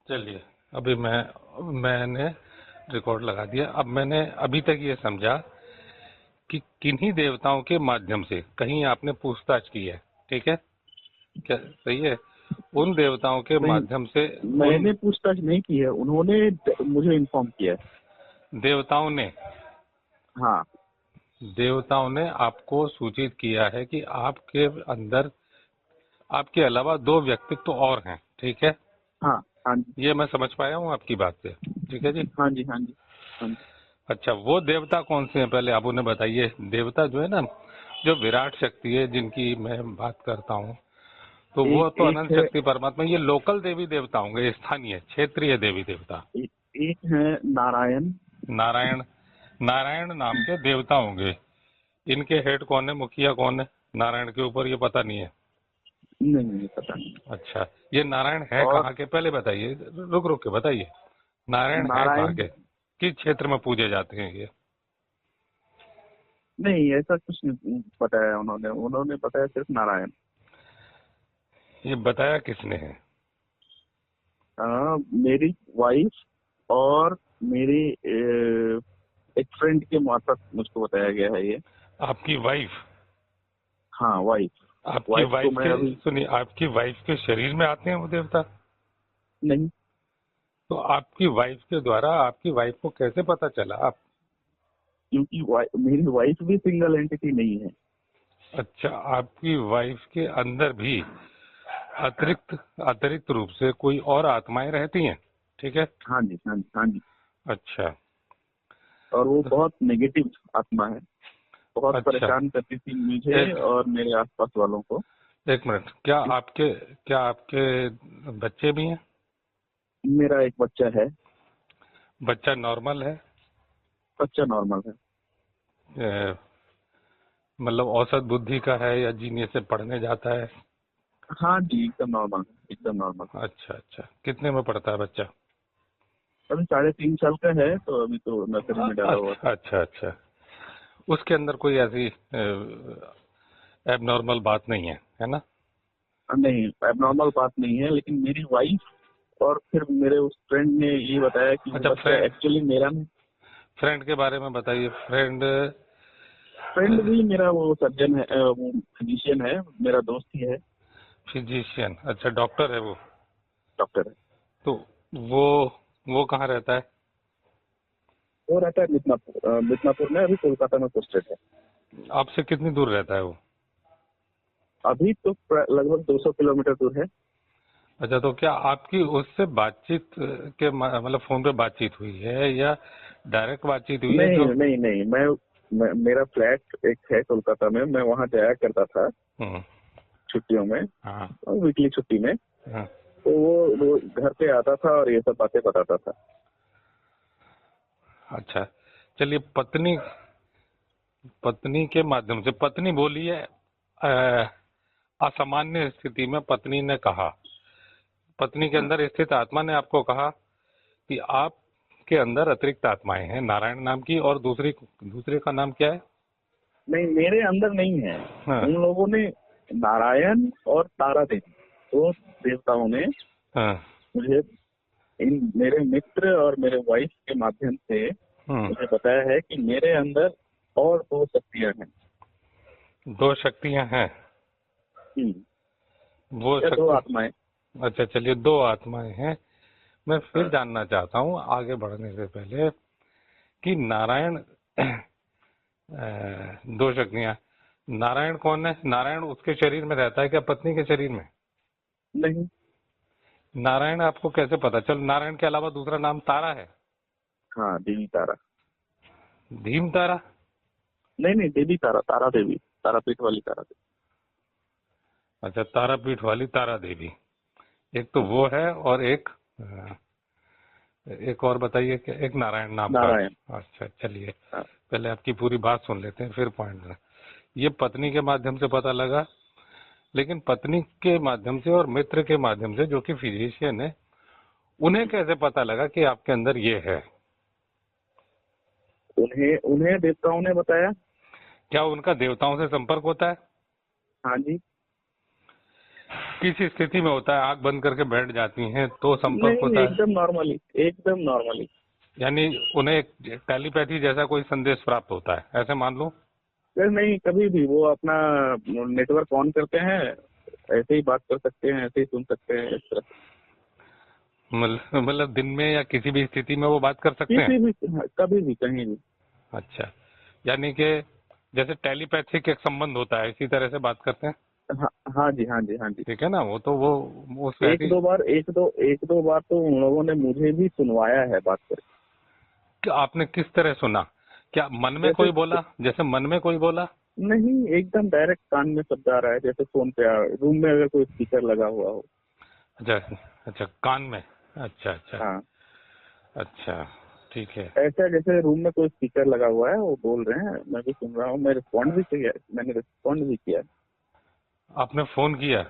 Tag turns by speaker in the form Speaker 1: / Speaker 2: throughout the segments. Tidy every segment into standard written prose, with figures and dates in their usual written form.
Speaker 1: चलिए, अभी मैंने रिकॉर्ड लगा दिया। अब मैंने अभी तक ये समझा कि किन्हीं देवताओं के माध्यम से कहीं आपने पूछताछ की है, ठीक है? क्या सही है? उन देवताओं के
Speaker 2: नहीं,
Speaker 1: माध्यम से उन
Speaker 2: मैंने पूछताछ नहीं की है, उन्होंने मुझे इन्फॉर्म किया है।
Speaker 1: देवताओं ने
Speaker 2: हाँ
Speaker 1: देवताओं ने आपको सूचित किया है कि आपके अंदर आपके अलावा दो व्यक्तित्व तो और हैं, ठीक है?
Speaker 2: हाँ हाँ जी
Speaker 1: ये मैं समझ पाया हूँ आपकी बात से, ठीक है जी।
Speaker 2: हाँ जी हाँ जी हाँ जी।
Speaker 1: अच्छा, वो देवता कौन से हैं पहले आप उन्हें बताइए। देवता जो है ना, जो विराट शक्ति है जिनकी मैं बात करता हूँ, तो वो
Speaker 2: एक
Speaker 1: तो
Speaker 2: एक
Speaker 1: अनंत
Speaker 2: है,
Speaker 1: शक्ति परमात्मा, ये लोकल देवी देवता होंगे, स्थानीय क्षेत्रीय देवी देवता।
Speaker 2: एक है नारायण।
Speaker 1: नारायण, नारायण नाम के देवता होंगे। इनके हेड कौन है, मुखिया कौन है नारायण के ऊपर, ये पता नहीं है?
Speaker 2: नहीं नहीं पता नहीं।
Speaker 1: अच्छा, ये नारायण है
Speaker 2: और
Speaker 1: कहाँ के पहले बताइए, रुक रुक के बताइए। नारायण है कहाँ
Speaker 2: नारायण,
Speaker 1: के, किस क्षेत्र में पूजे जाते हैं ये?
Speaker 2: नहीं ऐसा कुछ नहीं बताया उन्होंने, उन्होंने बताया सिर्फ नारायण।
Speaker 1: ये बताया किसने है?
Speaker 2: मेरी वाइफ और मेरी एक फ्रेंड के मार्फत मुझको बताया गया है ये।
Speaker 1: आपकी वाइफ?
Speaker 2: हाँ वाइफ।
Speaker 1: आपकी
Speaker 2: वाइफ को
Speaker 1: वाइफ
Speaker 2: मैं
Speaker 1: के,
Speaker 2: अभी
Speaker 1: सुनिए, आपकी वाइफ के शरीर में आते हैं वो देवता?
Speaker 2: नहीं,
Speaker 1: तो आपकी वाइफ के द्वारा आपकी वाइफ को कैसे पता चला आप?
Speaker 2: क्योंकि मेरी वाइफ भी सिंगल एंटिटी नहीं है।
Speaker 1: अच्छा, आपकी वाइफ के अंदर भी अतिरिक्त अतिरिक्त रूप से कोई और आत्माएं रहती हैं, ठीक है?
Speaker 2: हाँ जी हाँ जी हाँ जी।
Speaker 1: अच्छा।
Speaker 2: और वो बहुत नेगेटिव आत्मा है, बहुत
Speaker 1: अच्छा,
Speaker 2: परेशान करती थी मुझे
Speaker 1: एक
Speaker 2: और मेरे आसपास वालों को।
Speaker 1: एक मिनट, क्या आपके बच्चे भी हैं?
Speaker 2: मेरा एक बच्चा है।
Speaker 1: बच्चा नॉर्मल है?
Speaker 2: बच्चा नॉर्मल है।
Speaker 1: ए, मतलब औसत बुद्धि का है या जीनियस से पढ़ने जाता है?
Speaker 2: हाँ जी एकदम नॉर्मल है, एकदम नॉर्मल।
Speaker 1: अच्छा अच्छा, कितने में पढ़ता है बच्चा?
Speaker 2: अभी 3.5 साल का है, तो अभी तो नर्सरी में डाला हुआ
Speaker 1: अच्छा अच्छा अच्छा, उसके अंदर कोई ऐसी एबनॉर्मल बात नहीं है ना?
Speaker 2: था। नहीं एबनॉर्मल बात नहीं है, लेकिन मेरी वाइफ और फिर मेरे उस फ्रेंड ने ये बताया कि वो
Speaker 1: अच्छा,
Speaker 2: बच्चा एक्चुअली मेरा नहीं।
Speaker 1: फ्रेंड के बारे में बताइए। फ्रेंड?
Speaker 2: फ्रेंड भी मेरा वो सर्जन है, वो फिजिशियन है, मेरा दोस्त ही है।
Speaker 1: फिजिशियन? अच्छा, डॉक्टर है वो?
Speaker 2: डॉक्टर है।
Speaker 1: तो वो वो कहाँ रहता है?
Speaker 2: वो रहता है मिदनापुर, मिदनापुर में, अभी कोलकाता में पोस्टेड है।
Speaker 1: आपसे कितनी दूर रहता है वो?
Speaker 2: अभी तो लगभग 200 किलोमीटर दूर है।
Speaker 1: अच्छा, तो क्या आपकी उससे बातचीत के मतलब फोन पे बातचीत हुई है या डायरेक्ट बातचीत हुई है
Speaker 2: नहीं
Speaker 1: जो?
Speaker 2: नहीं नहीं, मेरा फ्लैट एक है कोलकाता में, मैं वहाँ जाया करता था
Speaker 1: हम्म।
Speaker 2: छुट्टियों में,
Speaker 1: हाँ
Speaker 2: वीकली छुट्टी में।
Speaker 1: हाँ।
Speaker 2: तो वो घर पे आता था और ये सब बातें बताता था।
Speaker 1: अच्छा, चलिए, पत्नी पत्नी के माध्यम से पत्नी बोली है, असामान्य स्थिति में पत्नी ने कहा, पत्नी के
Speaker 2: हाँ।
Speaker 1: अंदर स्थित आत्मा ने आपको कहा कि आपके अंदर अतिरिक्त आत्माएं हैं नारायण नाम की, और दूसरे का नाम क्या है?
Speaker 2: नहीं मेरे अंदर नहीं है।
Speaker 1: हाँ
Speaker 2: उन लोगों ने, नारायण और तारा देवी, दो देवताओं ने
Speaker 1: हाँ।
Speaker 2: मुझे, इन मेरे मित्र और मेरे वाइफ के माध्यम से
Speaker 1: हम्म।
Speaker 2: मुझे बताया है कि मेरे अंदर और दो शक्तियां हैं।
Speaker 1: दो शक्तियां हैं? वो
Speaker 2: या दो
Speaker 1: शक्ति?
Speaker 2: आत्माएं।
Speaker 1: अच्छा, चलिए, दो आत्माएं हैं। मैं फिर
Speaker 2: हाँ।
Speaker 1: जानना चाहता हूँ आगे बढ़ने से पहले कि नारायण दो शक्तियां, नारायण कौन है? नारायण उसके शरीर में रहता है क्या, पत्नी के शरीर में?
Speaker 2: नहीं।
Speaker 1: नारायण आपको कैसे पता चल, नारायण के अलावा दूसरा नाम तारा है?
Speaker 2: हाँ देवी तारा।
Speaker 1: भीम तारा?
Speaker 2: नहीं नहीं, देवी तारा, तारा देवी, तारापीठ वाली तारा देवी।
Speaker 1: अच्छा, तारापीठ वाली तारा देवी। एक तो
Speaker 2: हाँ
Speaker 1: वो है, और एक और बताइए कि एक नारायण नाम का।
Speaker 2: नारायण।
Speaker 1: अच्छा, चलिए,
Speaker 2: हाँ।
Speaker 1: पहले आपकी पूरी बात सुन लेते हैं फिर पॉइंट। ये पत्नी के माध्यम से पता लगा, लेकिन पत्नी के माध्यम से और मित्र के माध्यम से जो कि फिजिशियन है, उन्हें कैसे पता लगा कि आपके अंदर ये है?
Speaker 2: उन्हें उन्हें देवताओं ने बताया।
Speaker 1: क्या उनका देवताओं से संपर्क होता है?
Speaker 2: हाँ जी।
Speaker 1: किस स्थिति में होता है? आंख बंद करके बैठ जाती हैं तो संपर्क
Speaker 2: नहीं,
Speaker 1: होता है?
Speaker 2: एकदम नॉर्मली, एकदम नॉर्मली।
Speaker 1: यानी उन्हें एक टेलीपैथी जैसा कोई संदेश प्राप्त होता है, ऐसे मान लो?
Speaker 2: फिर नहीं, कभी भी वो अपना नेटवर्क ऑन करते हैं, ऐसे ही बात कर सकते हैं, ऐसे ही सुन सकते हैं, इस तरह से।
Speaker 1: मतलब दिन में या किसी भी स्थिति में वो बात कर सकते हैं?
Speaker 2: किसी भी, कभी भी, कहीं भी।
Speaker 1: अच्छा, यानी कि जैसे टेलीपैथिक एक संबंध होता है इसी तरह से बात करते हैं।
Speaker 2: हाँ, हाँ जी, हाँ जी, हाँ जी।
Speaker 1: ठीक है ना? वो तो वो उस
Speaker 2: एक
Speaker 1: ऐसी।
Speaker 2: दो बार, एक दो बार तो उन लोगों ने मुझे भी सुनवाया है बात करके।
Speaker 1: आपने किस तरह सुना? क्या मन में
Speaker 2: जैसे,
Speaker 1: कोई बोला? जैसे मन में कोई बोला?
Speaker 2: नहीं, एकदम डायरेक्ट कान में शब्द आ रहा है, जैसे फोन पे रूम में अगर कोई स्पीकर लगा हुआ हो।
Speaker 1: अच्छा अच्छा, कान में। अच्छा अच्छा
Speaker 2: हाँ,
Speaker 1: अच्छा, ठीक है।
Speaker 2: ऐसा जैसे रूम में कोई स्पीकर लगा हुआ है, वो बोल रहे हैं, मैं भी सुन रहा हूँ, मैं रिस्पॉन्ड भी किया, मैंने रिस्पॉन्ड भी किया।
Speaker 1: आपने फोन किया?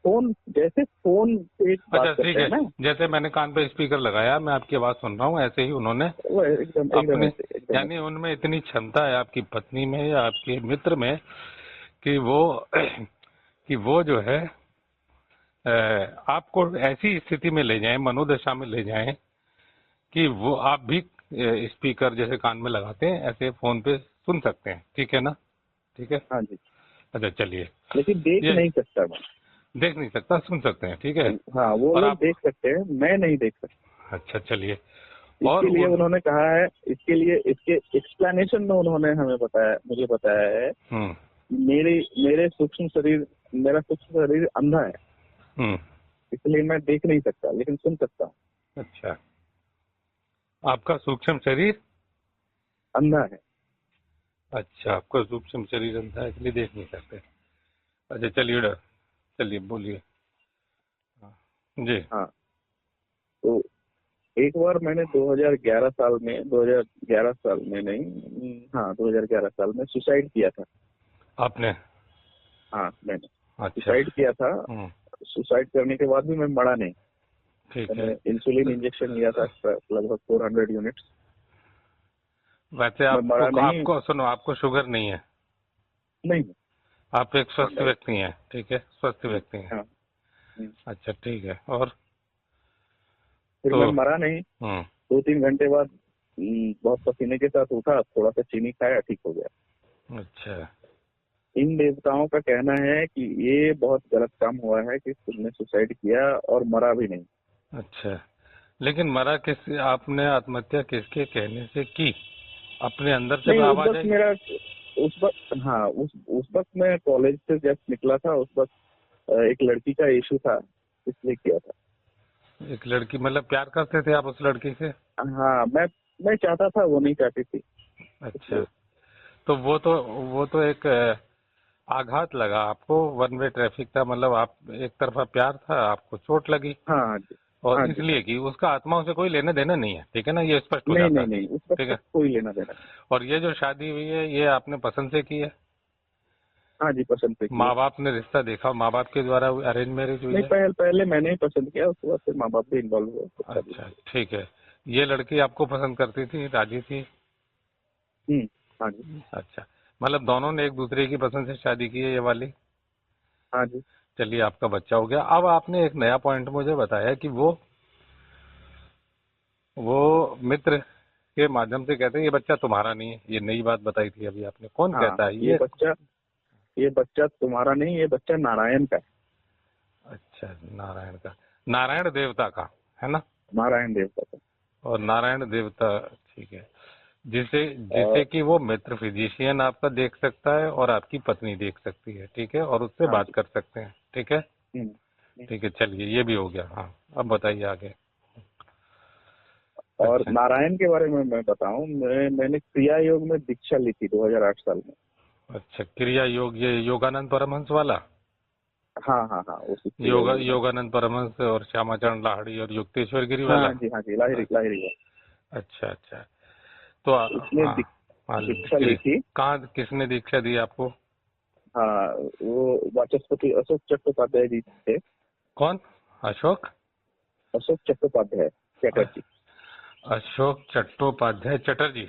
Speaker 2: फोन, जैसे फोन पे बात
Speaker 1: अच्छा ठीक
Speaker 2: करते हैं
Speaker 1: है।
Speaker 2: ना,
Speaker 1: जैसे मैंने कान पे स्पीकर लगाया, मैं आपकी आवाज सुन रहा हूँ, ऐसे ही उन्होंने
Speaker 2: वो एकदम एकदम
Speaker 1: अपने,
Speaker 2: ऐसे, एकदम
Speaker 1: यानी
Speaker 2: ऐसे।
Speaker 1: उनमें इतनी क्षमता है आपकी पत्नी में या आपके मित्र में कि वो कि वो जो है आपको ऐसी स्थिति में ले जाएं, मनोदशा में ले जाएं कि वो आप भी स्पीकर जैसे कान में लगाते हैं ऐसे फोन पे सुन सकते हैं। ठीक है ना? ठीक है।
Speaker 2: हाँ जी,
Speaker 1: अच्छा चलिए।
Speaker 2: लेकिन देख
Speaker 1: ये
Speaker 2: नहीं सकता मैं।
Speaker 1: देख नहीं सकता, सुन सकते हैं। ठीक है।
Speaker 2: हाँ, वो
Speaker 1: और
Speaker 2: लोग
Speaker 1: आप,
Speaker 2: देख सकते हैं, मैं नहीं देख सकता।
Speaker 1: अच्छा चलिए। और
Speaker 2: इसके लिए उन्होंने कहा है, इसके लिए, इसके एक्सप्लेनेशन में उन्होंने हमें बताया, मुझे बताया है,
Speaker 1: हम्म
Speaker 2: मेरे मेरे सूक्ष्म शरीर, मेरा सूक्ष्म शरीर अंधा है,
Speaker 1: हम्म
Speaker 2: इसलिए मैं देख नहीं सकता, लेकिन सुन सकता हूँ।
Speaker 1: अच्छा, आपका सूक्ष्म शरीर,
Speaker 2: अंधा है।
Speaker 1: अच्छा आपका सूक्ष्म शरीर अंधा है इसलिए देख नहीं सकते। अच्छा चलिए चलिए बोलिए। हाँ, जी।
Speaker 2: हाँ, तो एक बार मैंने 2011 साल में, 2011 साल में नहीं, हाँ 2011 साल में सुसाइड किया था।
Speaker 1: आपने?
Speaker 2: हाँ, मैंने
Speaker 1: अच्छा।
Speaker 2: सुसाइड किया था।
Speaker 1: हम्म,
Speaker 2: सुसाइड करने के बाद भी मैं मरा नहीं।
Speaker 1: ठीक है।
Speaker 2: मैंने इंसुलिन इंजेक्शन लिया था, लगभग 400 यूनिट्स।
Speaker 1: वैसे
Speaker 2: मैं
Speaker 1: आपको
Speaker 2: मरा नहीं।
Speaker 1: आपको सुनो, आपको शुगर नहीं है?
Speaker 2: नहीं,
Speaker 1: आप एक
Speaker 2: नॉट
Speaker 1: स्वस्थ
Speaker 2: डाइट।
Speaker 1: व्यक्ति हैं। ठीक है, स्वस्थ व्यक्ति हैं।
Speaker 2: हाँ। हम्म।
Speaker 1: अच्छा ठीक है। और
Speaker 2: फिर
Speaker 1: तो
Speaker 2: मैं मरा नहीं।
Speaker 1: हम्म
Speaker 2: 2-3 घंटे बाद बहुत पसीने के साथ उठा, थोड़ा सा चीनी खाया, ठीक हो गया।
Speaker 1: अच्छा
Speaker 2: इन देवताओं का कहना है कि ये बहुत गलत काम हुआ है कि तुमने सुसाइड किया और मरा भी नहीं।
Speaker 1: अच्छा, लेकिन मरा किस, आपने आत्महत्या किसके कहने से की? अपने अंदर से
Speaker 2: नहीं, उस
Speaker 1: आवाज
Speaker 2: वक्त
Speaker 1: आई?
Speaker 2: मेरा, उस वक्त, हाँ, उस वक्त मैं कॉलेज से जस्ट निकला था। उस वक्त एक लड़की का इशू था, इसलिए किया था।
Speaker 1: एक लड़की, मतलब प्यार करते थे आप उस लड़की से?
Speaker 2: हाँ, मैं चाहता था, वो नहीं चाहती थी,
Speaker 1: अच्छा,
Speaker 2: इसलिए।
Speaker 1: तो वो तो एक आघात लगा आपको, वन वे ट्रैफिक था, मतलब आप एक तरफा प्यार था, आपको चोट लगी
Speaker 2: हाँ, हाँ जी,
Speaker 1: और
Speaker 2: हाँ जी, हाँ
Speaker 1: इसलिए
Speaker 2: जी।
Speaker 1: कि उसका आत्माओं से कोई लेना देना नहीं है। ठीक है ना? ये स्पष्ट हो
Speaker 2: नहीं,
Speaker 1: जाता
Speaker 2: नहीं,
Speaker 1: है।
Speaker 2: नहीं, उस वक्त
Speaker 1: ठीक
Speaker 2: तक
Speaker 1: है।
Speaker 2: कोई लेना देना नहीं।
Speaker 1: और ये जो शादी हुई है ये आपने पसंद से की है?
Speaker 2: हाँ जी, पसंद से किया।
Speaker 1: माँ बाप ने रिश्ता देखा, माँ बाप के द्वारा अरेंज मैरिज हुई
Speaker 2: नहीं,
Speaker 1: है?
Speaker 2: पहले मैंने ही पसंद किया, उसके बाद फिर माँ बाप भी इन्वॉल्व हुए, फिर शादी
Speaker 1: अच्छा
Speaker 2: हो
Speaker 1: ठीक है। ये लड़की आपको पसंद करती थी, राजी थी?
Speaker 2: गई। हाँ जी,
Speaker 1: अच्छा, मतलब दोनों ने एक दूसरे की पसंद से शादी की है ये वाली?
Speaker 2: हाँ जी।
Speaker 1: चलिए, आपका बच्चा हो गया। अब आपने एक नया पॉइंट मुझे बताया कि वो मित्र के माध्यम से कहते हैं ये बच्चा तुम्हारा नहीं है। ये नई बात बताई थी अभी आपने। कौन
Speaker 2: हाँ,
Speaker 1: कहता है ये?
Speaker 2: ये बच्चा तुम्हारा नहीं, ये बच्चा नारायण का है।
Speaker 1: अच्छा, नारायण का? नारायण देवता का है ना?
Speaker 2: नारायण देवता का।
Speaker 1: और नारायण देवता, ठीक है। जिसे जिसे
Speaker 2: और
Speaker 1: कि वो मित्र फिजिशियन आपका देख सकता है और आपकी पत्नी देख सकती है। ठीक है, और उससे
Speaker 2: हाँ
Speaker 1: बात
Speaker 2: जी।
Speaker 1: कर सकते हैं। ठीक है।
Speaker 2: हम्म, हम्म।
Speaker 1: ठीक है चलिए, ये भी हो गया। हाँ, अब बताइए आगे।
Speaker 2: और
Speaker 1: अच्छा
Speaker 2: नारायण के बारे में मैं बताऊं, मैंने क्रिया योग में दीक्षा ली थी 2008 साल में।
Speaker 1: अच्छा, क्रिया योग, ये योगानंद परमहंस वाला?
Speaker 2: हाँ, हाँ, हाँ, उसी क्रिया योग में।
Speaker 1: योगानंद परमहंस और श्यामाचरण लाहिड़ी और युक्तेश्वर गिरी वाला?
Speaker 2: हाँ जी, हाँ जी, लाहिरी लाहिरी का।
Speaker 1: अच्छा अच्छा। तो
Speaker 2: उसमें
Speaker 1: हाँ हाँ,
Speaker 2: दीक्षा ली थी।
Speaker 1: कहाँ, किसने दीक्षा दी आपको?
Speaker 2: हाँ, वो वाचस्पति अशोक चट्टोपाध्याय जी थे।
Speaker 1: कौन? अशोक?
Speaker 2: अशोक चट्टोपाध्याय, चटर्जी।
Speaker 1: अशोक चट्टोपाध्याय चटर्जी?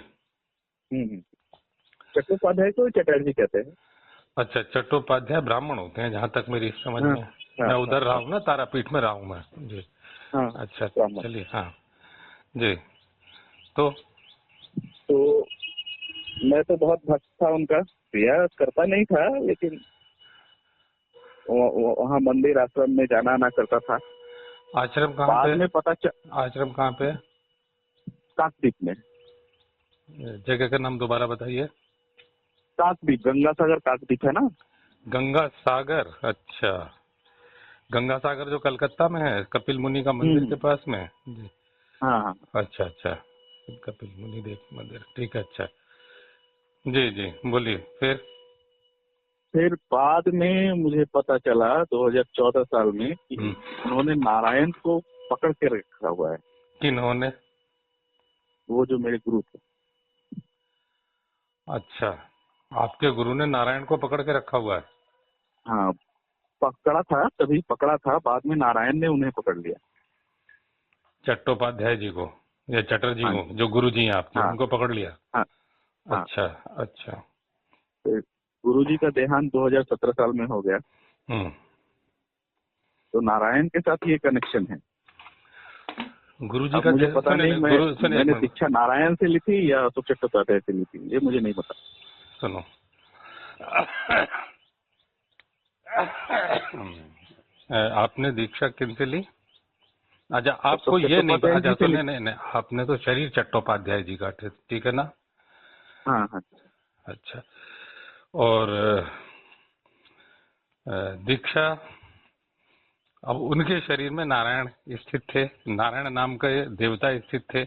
Speaker 2: हम्म, चट्टोपाध्याय को चटर्जी कहते हैं।
Speaker 1: अच्छा, चट्टोपाध्याय ब्राह्मण होते हैं जहाँ तक मेरी समझ
Speaker 2: हाँ
Speaker 1: में।
Speaker 2: हाँ
Speaker 1: मैं उधर रहा
Speaker 2: हाँ
Speaker 1: हूँ ना, तारापीठ में रहा हूँ मैं जी।
Speaker 2: हाँ
Speaker 1: अच्छा,
Speaker 2: ब्राह्मण।
Speaker 1: चलिए, हाँ जी। तो
Speaker 2: तो मैं तो बहुत भक्त था उनका, क्रिया करता नहीं था, लेकिन वहाँ मंदिर आश्रम में जाना आना करता था।
Speaker 1: आश्रम कहाँ
Speaker 2: बाद
Speaker 1: पे?
Speaker 2: में पता चल,
Speaker 1: आश्रम कहाँ पे?
Speaker 2: काकद्वीप में।
Speaker 1: जगह का नाम दोबारा बताइए।
Speaker 2: काकद्वीप, गंगा सागर काकद्वीप है ना।
Speaker 1: गंगा सागर, अच्छा। गंगा सागर जो कलकत्ता में है, कपिल मुनि का मंदिर के
Speaker 2: हम्म।
Speaker 1: पास में जी।
Speaker 2: हाँ हाँ।
Speaker 1: अच्छा अच्छा, कपिल मुनि देव मंदिर, ठीक है, अच्छा। जी जी, बोलिए फिर।
Speaker 2: फिर बाद में मुझे पता चला 2014 साल में कि
Speaker 1: हम्म,
Speaker 2: उन्होंने नारायण को पकड़ के रखा हुआ है।
Speaker 1: किन्होंने?
Speaker 2: वो जो मेरे गुरु थे।
Speaker 1: अच्छा, आपके गुरु ने नारायण को पकड़ के रखा हुआ है?
Speaker 2: हाँ, पकड़ा था, तभी पकड़ा था, बाद में नारायण ने उन्हें पकड़ लिया।
Speaker 1: चट्टोपाध्याय जी को या चटर्जी
Speaker 2: हाँ
Speaker 1: को,
Speaker 2: जी।
Speaker 1: जो गुरु जी हैं आपके,
Speaker 2: हाँ
Speaker 1: उनको पकड़ लिया?
Speaker 2: हाँ हाँ।
Speaker 1: अच्छा अच्छा।
Speaker 2: तो गुरु जी का देहांत 2017 साल में हो गया।
Speaker 1: हम्म।
Speaker 2: तो नारायण के साथ ये कनेक्शन है।
Speaker 1: गुरु जी
Speaker 2: अब
Speaker 1: का
Speaker 2: मुझे पता
Speaker 1: सुनिए
Speaker 2: नहीं,
Speaker 1: नहीं,
Speaker 2: मैं
Speaker 1: गुरु सुनिए एक
Speaker 2: मैंने
Speaker 1: मिनट,
Speaker 2: दीक्षा नारायण से ली थी या अशोक चट्टोपाध्याय से ली थी, ये मुझे नहीं पता।
Speaker 1: सुनो। आपने दीक्षा किनसे ली? अच्छा, आपको
Speaker 2: अशोक
Speaker 1: ये नहीं,
Speaker 2: चट्टोपाध्याय
Speaker 1: अच्छा
Speaker 2: जी से ली।
Speaker 1: सुनिए, नहीं नहीं, आपने तो शरीर चट्टोपाध्याय जी का, ठीक है ना?
Speaker 2: हाँ हाँ।
Speaker 1: अच्छा। और दीक्षा, अब उनके शरीर में नारायण स्थित थे, नारायण नाम का ये देवता स्थित थे,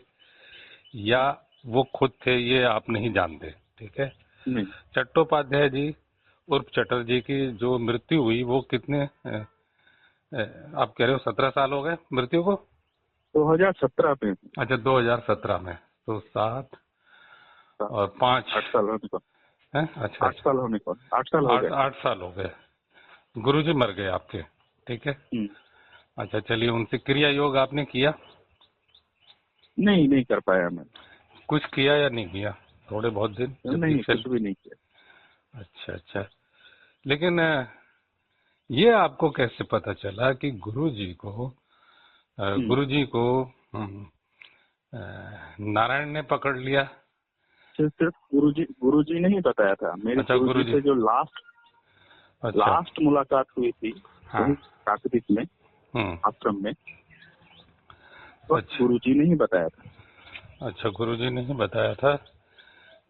Speaker 1: या वो खुद थे, ये आप नहीं जानते, ठीक है?
Speaker 2: नहीं,
Speaker 1: चट्टोपाध्याय जी उर्फ चटर्जी की जो मृत्यु हुई वो कितने आप कह रहे हो 17 साल हो गए मृत्यु को?
Speaker 2: 2017 में।
Speaker 1: अच्छा, 2017 में, तो 7 और 5
Speaker 2: 8 साल होने को।
Speaker 1: है, अच्छा
Speaker 2: 8
Speaker 1: अच्छा,
Speaker 2: साल होने को, 8 साल हो गए।
Speaker 1: 8 साल हो गए। गुरुजी मर गए आपके, ठीक है?
Speaker 2: हम्म।
Speaker 1: अच्छा, चलिए, उनसे क्रिया योग आपने किया?
Speaker 2: नहीं, नहीं कर पाया मैं।
Speaker 1: कुछ किया या नहीं किया? थोड़े बहुत दिन जब
Speaker 2: नहीं,
Speaker 1: दीक्षा?
Speaker 2: कुछ भी नहीं किया।
Speaker 1: अच्छा अच्छा। लेकिन ये आपको कैसे पता चला कि गुरुजी को
Speaker 2: हम्म।
Speaker 1: गुरुजी को अ, नारायण ने पकड़ लिया?
Speaker 2: सिर्फ गुरुजी ने ही बताया था। मेरे
Speaker 1: अच्छा,
Speaker 2: गुरुजी
Speaker 1: गुरुजी,
Speaker 2: से जो लास्ट
Speaker 1: अच्छा,
Speaker 2: लास्ट मुलाकात हुई थी,
Speaker 1: हाँ,
Speaker 2: वही काकद्वीप में,
Speaker 1: हम्म,
Speaker 2: आश्रम में, तो
Speaker 1: अच्छा
Speaker 2: गुरुजी ने ही बताया था।
Speaker 1: अच्छा, गुरुजी ने ही बताया था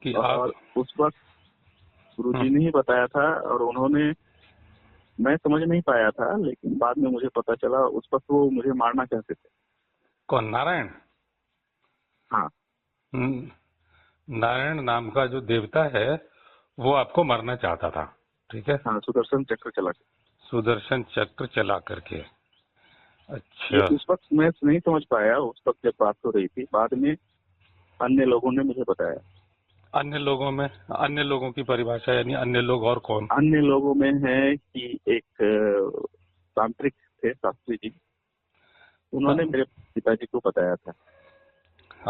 Speaker 1: कि आप,
Speaker 2: और उस वक्त
Speaker 1: हम्म,
Speaker 2: गुरुजी ने ही बताया था, और उन्होंने, मैं समझ नहीं पाया था, लेकिन बाद में मुझे पता चला उस वक्त वो मुझे मारना चाहते थे।
Speaker 1: कौन, नारायण?
Speaker 2: हाँ
Speaker 1: हम्म, नारायण नाम का जो देवता है वो आपको मारना चाहता था, ठीक है?
Speaker 2: हाँ, सुदर्शन चक्र चला के।
Speaker 1: सुदर्शन चक्र चला करके,
Speaker 2: ये
Speaker 1: अच्छा।
Speaker 2: उस वक्त मैं नहीं समझ पाया, उस वक्त जब बात हो रही थी, बाद में अन्य लोगों ने मुझे बताया।
Speaker 1: अन्य लोगों में, अन्य लोगों की परिभाषा यानी अन्य लोग और कौन?
Speaker 2: अन्य लोगों में है कि एक तांत्रिक थे, शास्त्री जी, उन्होंने
Speaker 1: ता-
Speaker 2: मेरे पिताजी को बताया था,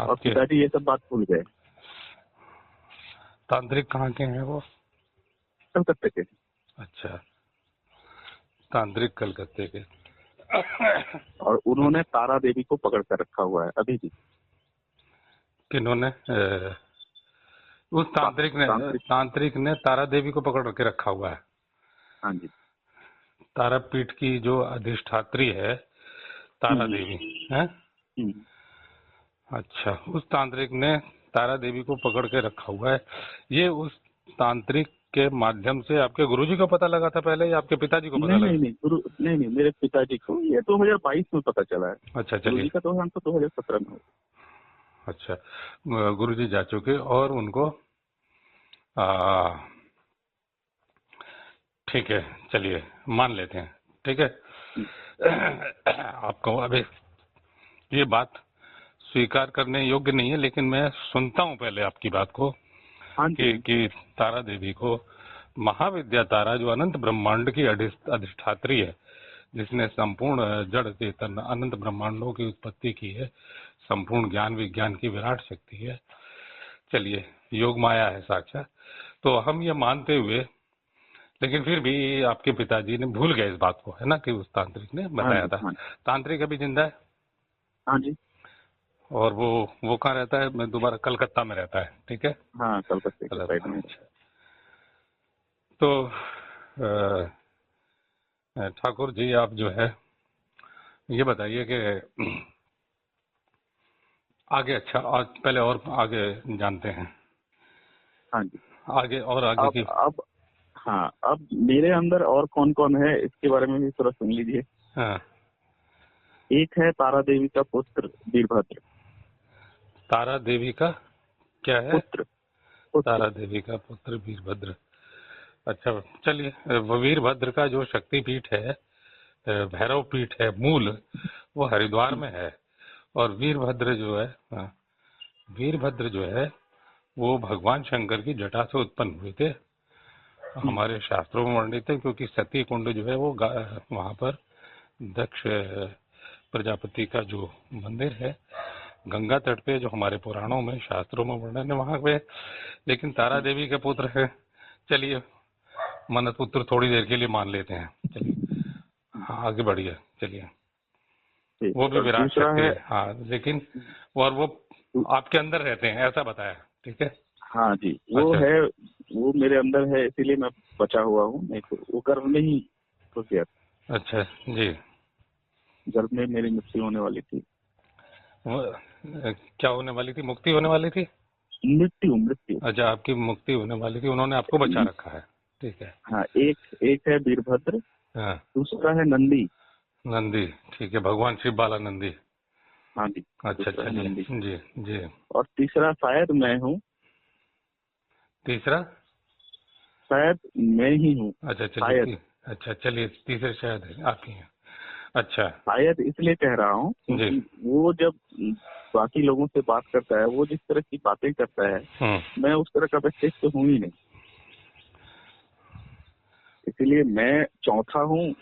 Speaker 2: और
Speaker 1: आपके
Speaker 2: पिताजी ये सब बात भूल गए।
Speaker 1: तांत्रिक कहाँ के हैं वो?
Speaker 2: कलकत्ते के।
Speaker 1: अच्छा, तांत्रिक कलकत्ते के।
Speaker 2: और उन्होंने तारा देवी को पकड़ कर रखा हुआ है अभी भी।
Speaker 1: किन्होंने? उस
Speaker 2: तांत्रिक।
Speaker 1: तांत्रिक ने तारा देवी को पकड़ के रखा हुआ है?
Speaker 2: हाँ जी।
Speaker 1: तारापीठ की जो अधिष्ठात्री है तारा
Speaker 2: हम्म।
Speaker 1: देवी है?
Speaker 2: हम्म।
Speaker 1: अच्छा, उस तांत्रिक ने तारा देवी को पकड़ के रखा हुआ है। ये उस तांत्रिक के माध्यम से आपके गुरुजी को पता लगा था पहले, या आपके पिताजी को पता
Speaker 2: नहीं
Speaker 1: लगा?
Speaker 2: नहीं नहीं, नहीं नहीं, मेरे पिताजी को ये 2022 में पता चला है।
Speaker 1: अच्छा,
Speaker 2: गुरुजी
Speaker 1: चलिए,
Speaker 2: का देहांत तो 2017 में हुआ।
Speaker 1: अच्छा, गुरुजी जा चुके और उनको आ, ठीक है, चलिए, मान लेते हैं, ठीक है।
Speaker 2: हम्म।
Speaker 1: आपको अभी ये बात स्वीकार करने योग्य नहीं है, लेकिन मैं सुनता हूं पहले आपकी बात को
Speaker 2: हाँ जी।
Speaker 1: कि तारा देवी को महाविद्या तारा, जो अनंत ब्रह्मांड की अधिष्ठात्री है, जिसने संपूर्ण जड़ चेतन अनंत ब्रह्मांडों की उत्पत्ति की है, संपूर्ण ज्ञान विज्ञान की विराट शक्ति है, चलिए, योग माया है साक्षात, तो हम ये मानते हुए लेकिन फिर भी आपके पिताजी ने भूल गए इस बात को, है ना, कि उस तांत्रिक ने
Speaker 2: हाँ
Speaker 1: बताया
Speaker 2: जी,
Speaker 1: था।
Speaker 2: हाँ,
Speaker 1: तांत्रिक अभी जिंदा है?
Speaker 2: हाँ जी,
Speaker 1: और वो कहाँ रहता है? मैं दोबारा, कलकत्ता में रहता है, ठीक है।
Speaker 2: हाँ, कलकत्ते के साइड
Speaker 1: कलकत्ता,
Speaker 2: में।
Speaker 1: अच्छा। तो ठाकुर जी, आप जो है ये बताइए कि आगे, अच्छा, आज पहले और आगे जानते हैं,
Speaker 2: हाँ जी।
Speaker 1: आगे और आगे की।
Speaker 2: अब हाँ, अब मेरे अंदर और कौन कौन है इसके बारे में भी थोड़ा सुन लीजिए।
Speaker 1: हाँ,
Speaker 2: एक है तारा देवी का पुत्र वीरभद्र।
Speaker 1: तारा देवी का क्या है?
Speaker 2: पुत्र, पुत्र।
Speaker 1: तारा देवी का पुत्र वीरभद्र। अच्छा, चलिए, वो वीरभद्र का जो शक्तिपीठ है, भैरव पीठ है मूल, वो हरिद्वार में है। और वीरभद्र जो है, हाँ, वीरभद्र जो है वो भगवान शंकर की जटा से उत्पन्न हुए थे, हमारे शास्त्रों में वर्णित है। क्योंकि सती कुंड जो है वो वहां पर दक्ष प्रजापति का जो मंदिर है गंगा तट पे, जो हमारे पुराणों में शास्त्रों में वर्णन है वहां पे। लेकिन तारा देवी के पुत्र है। चलिए, मन्नत पुत्र थोड़ी देर के लिए मान लेते हैं, चलिए। हाँ, आगे बढ़िए, चलिए।
Speaker 2: ठीक
Speaker 1: वो
Speaker 2: है।
Speaker 1: भी
Speaker 2: और
Speaker 1: विराट
Speaker 2: दूसरा
Speaker 1: शक्ति
Speaker 2: है,
Speaker 1: है, हाँ, लेकिन और वो आपके अंदर रहते हैं, ऐसा बताया, ठीक है।
Speaker 2: हाँ जी, वो
Speaker 1: अच्छा,
Speaker 2: है, वो मेरे अंदर है, इसीलिए मैं बचा हुआ हूँ। नहीं तो वो गर्भ में ही घुस गया था।
Speaker 1: अच्छा जी।
Speaker 2: गर्भ में मेरी मृत्यु होने वाली थी।
Speaker 1: वो क्या होने वाली थी? मुक्ति होने वाली थी?
Speaker 2: मृत्यु, मृत्यु।
Speaker 1: अच्छा, आपकी मुक्ति होने वाली थी, उन्होंने आपको बचा रखा है, ठीक है।
Speaker 2: हाँ, एक एक है वीरभद्र,
Speaker 1: हाँ,
Speaker 2: दूसरा है नंदी।
Speaker 1: नंदी, ठीक है, भगवान शिव बाला नंदी।
Speaker 2: हाँ जी,
Speaker 1: अच्छा,
Speaker 2: दूसरा है
Speaker 1: चलिए,
Speaker 2: नंदी।
Speaker 1: जी जी।
Speaker 2: और तीसरा शायद मैं हूँ,
Speaker 1: तीसरा?
Speaker 2: शायद मैं ही हूँ।
Speaker 1: अच्छा, चलिए,
Speaker 2: शायद,
Speaker 1: अच्छा, चलिए, तीसरे शायद है आपकी हैं। अच्छा,
Speaker 2: शायद इसलिए कह रहा हूँ
Speaker 1: जी।
Speaker 2: क्योंकि वो जब बाकी लोगों से बात करता है, वो जिस तरह की बातें करता है,
Speaker 1: हम्म।
Speaker 2: मैं उस तरह का व्यक्तित्व तो हूँ ही नहीं। इसीलिए मैं चौथा हूँ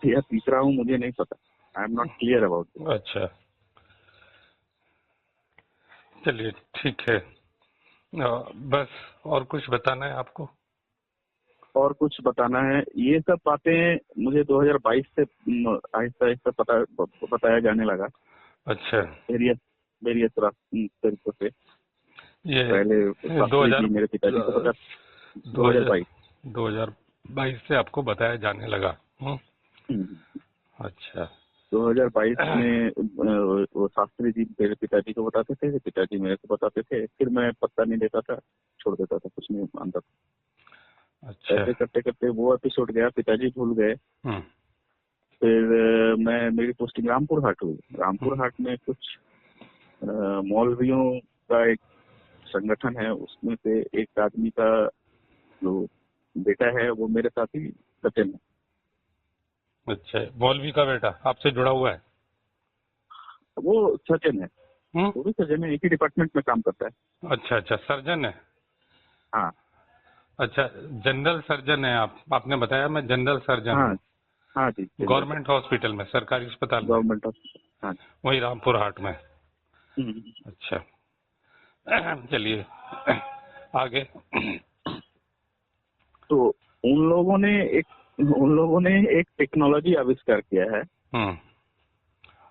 Speaker 2: या तीसरा हूँ, मुझे नहीं पता। I am not clear about this.
Speaker 1: अच्छा, चलिए, ठीक है। बस, और कुछ बताना है आपको?
Speaker 2: और कुछ बताना है, ये सब बातें मुझे 2022 से आहिस्ता आहिस्ता बताया जाने लगा।
Speaker 1: अच्छा,
Speaker 2: वेरियस वेरियस तरीकों से।
Speaker 1: ये
Speaker 2: पहले
Speaker 1: दो
Speaker 2: शास्त्री
Speaker 1: हजार
Speaker 2: जी मेरे पिताजी को बता।
Speaker 1: दो हजार
Speaker 2: 2022।
Speaker 1: 2022 से आपको बताया जाने लगा। अच्छा।
Speaker 2: 2022 में वो शास्त्री जी मेरे पिताजी को बताते थे, पिताजी मेरे को बताते थे, फिर मैं पत्ता नहीं देता था, छोड़ देता था, कुछ नहीं मानता था।
Speaker 1: अच्छा।
Speaker 2: ऐसे करते करते वो एपिसोड गया, पिताजी भूल गए।
Speaker 1: हम्म।
Speaker 2: फिर मेरी पोस्टिंग रामपुर हाट हुई। रामपुर
Speaker 1: हम्म।
Speaker 2: हाट में कुछ मौलवियों का एक संगठन है, उसमें से एक आदमी का जो बेटा है वो मेरे साथ ही सचिन है।
Speaker 1: अच्छा, मौलवी का बेटा आपसे जुड़ा हुआ है?
Speaker 2: वो सचिन है,
Speaker 1: हम्म।
Speaker 2: वो भी सचिन है, एक ही डिपार्टमेंट में काम करता है।
Speaker 1: अच्छा, अच्छा, सर्जन है?
Speaker 2: हाँ,
Speaker 1: अच्छा, जनरल सर्जन है आप? आपने बताया मैं जनरल सर्जन
Speaker 2: हाँ,
Speaker 1: हूँ।
Speaker 2: हाँ जी, जनरल सर,
Speaker 1: गवर्नमेंट हॉस्पिटल में, सरकारी अस्पताल में?
Speaker 2: Government hospital. हाँ जी।
Speaker 1: वही रामपुर हाट में?
Speaker 2: हम्म।
Speaker 1: अच्छा। चलिए, आगे।
Speaker 2: तो उन लोगों ने एक टेक्नोलॉजी आविष्कार किया है,
Speaker 1: हम्म।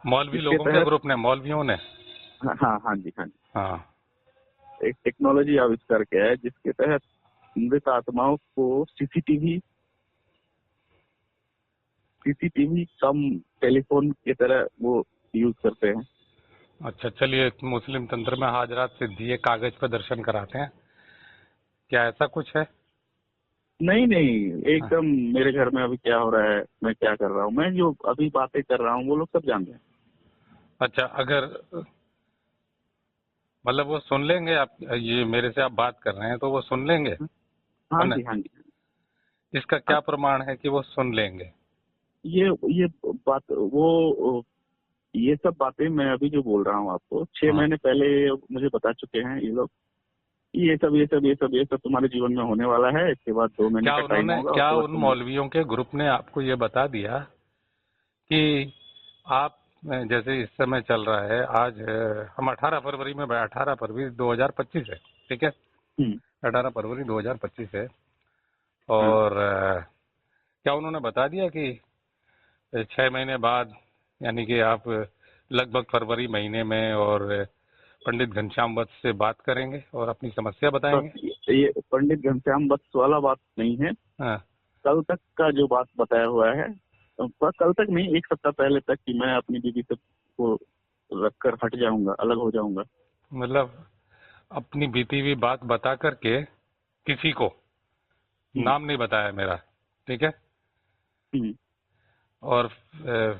Speaker 1: मौलवी
Speaker 2: जिसके
Speaker 1: लोगों के
Speaker 2: तहत,
Speaker 1: ग्रुप ने, मौलवियों ने?
Speaker 2: हाँ हाँ, हाँ जी, हाँ जी,
Speaker 1: हाँ।
Speaker 2: एक टेक्नोलॉजी आविष्कार किया है जिसके तहत मृत आत्माओं को सीसीटीवी कम टेलीफोन की तरह वो यूज करते हैं।
Speaker 1: अच्छा, चलिए, मुस्लिम तंत्र में हाजरात सिद्धी है, कागज पर दर्शन कराते हैं, क्या ऐसा कुछ है?
Speaker 2: नहीं नहीं,
Speaker 1: हाँ।
Speaker 2: एकदम मेरे घर में अभी क्या हो रहा है, मैं क्या कर रहा हूँ, मैं जो अभी बातें कर रहा हूँ वो लोग सब जानते हैं।
Speaker 1: अच्छा, अगर मतलब वो सुन लेंगे, आप ये मेरे से आप बात कर रहे हैं तो वो सुन लेंगे?
Speaker 2: हाँ
Speaker 1: है ना?
Speaker 2: जी, हाँ जी,
Speaker 1: इसका
Speaker 2: हाँ।
Speaker 1: क्या प्रमाण है कि वो सुन लेंगे?
Speaker 2: ये बात वो ये सब बातें मैं अभी जो बोल रहा हूँ आपको, 6 महीने
Speaker 1: हाँ।
Speaker 2: पहले मुझे बता चुके हैं ये लोग। ये सब तुम्हारे जीवन में होने वाला है, इसके बाद 2 महीने का टाइम होगा,
Speaker 1: क्या
Speaker 2: उसके बाद
Speaker 1: उन
Speaker 2: तुम।
Speaker 1: मौलवियों के ग्रुप ने आपको ये बता दिया कि आप, जैसे इस समय चल रहा है, आज हम 18 फरवरी में, 18 फरवरी 2025 है, ठीक है?
Speaker 2: हम्म,
Speaker 1: 18 फरवरी 2025 है।
Speaker 2: हाँ,
Speaker 1: और क्या उन्होंने बता दिया कि 6 महीने बाद, यानी कि आप लगभग फरवरी महीने में और पंडित घनश्याम वत्स से बात करेंगे और अपनी समस्या बताएंगे?
Speaker 2: बस ये पंडित घनश्याम बस वाला बात नहीं है।
Speaker 1: हाँ।
Speaker 2: कल तक का जो बात बताया हुआ है, पर कल तक नहीं, एक सप्ताह पहले तक, कि मैं अपनी बीवी से को रखकर हट जाऊंगा, अलग हो जाऊंगा।
Speaker 1: मतलब अपनी बीती हुई बात बता करके किसी को,
Speaker 2: हम्म,
Speaker 1: नाम नहीं बताया मेरा, ठीक है,
Speaker 2: हम्म।
Speaker 1: और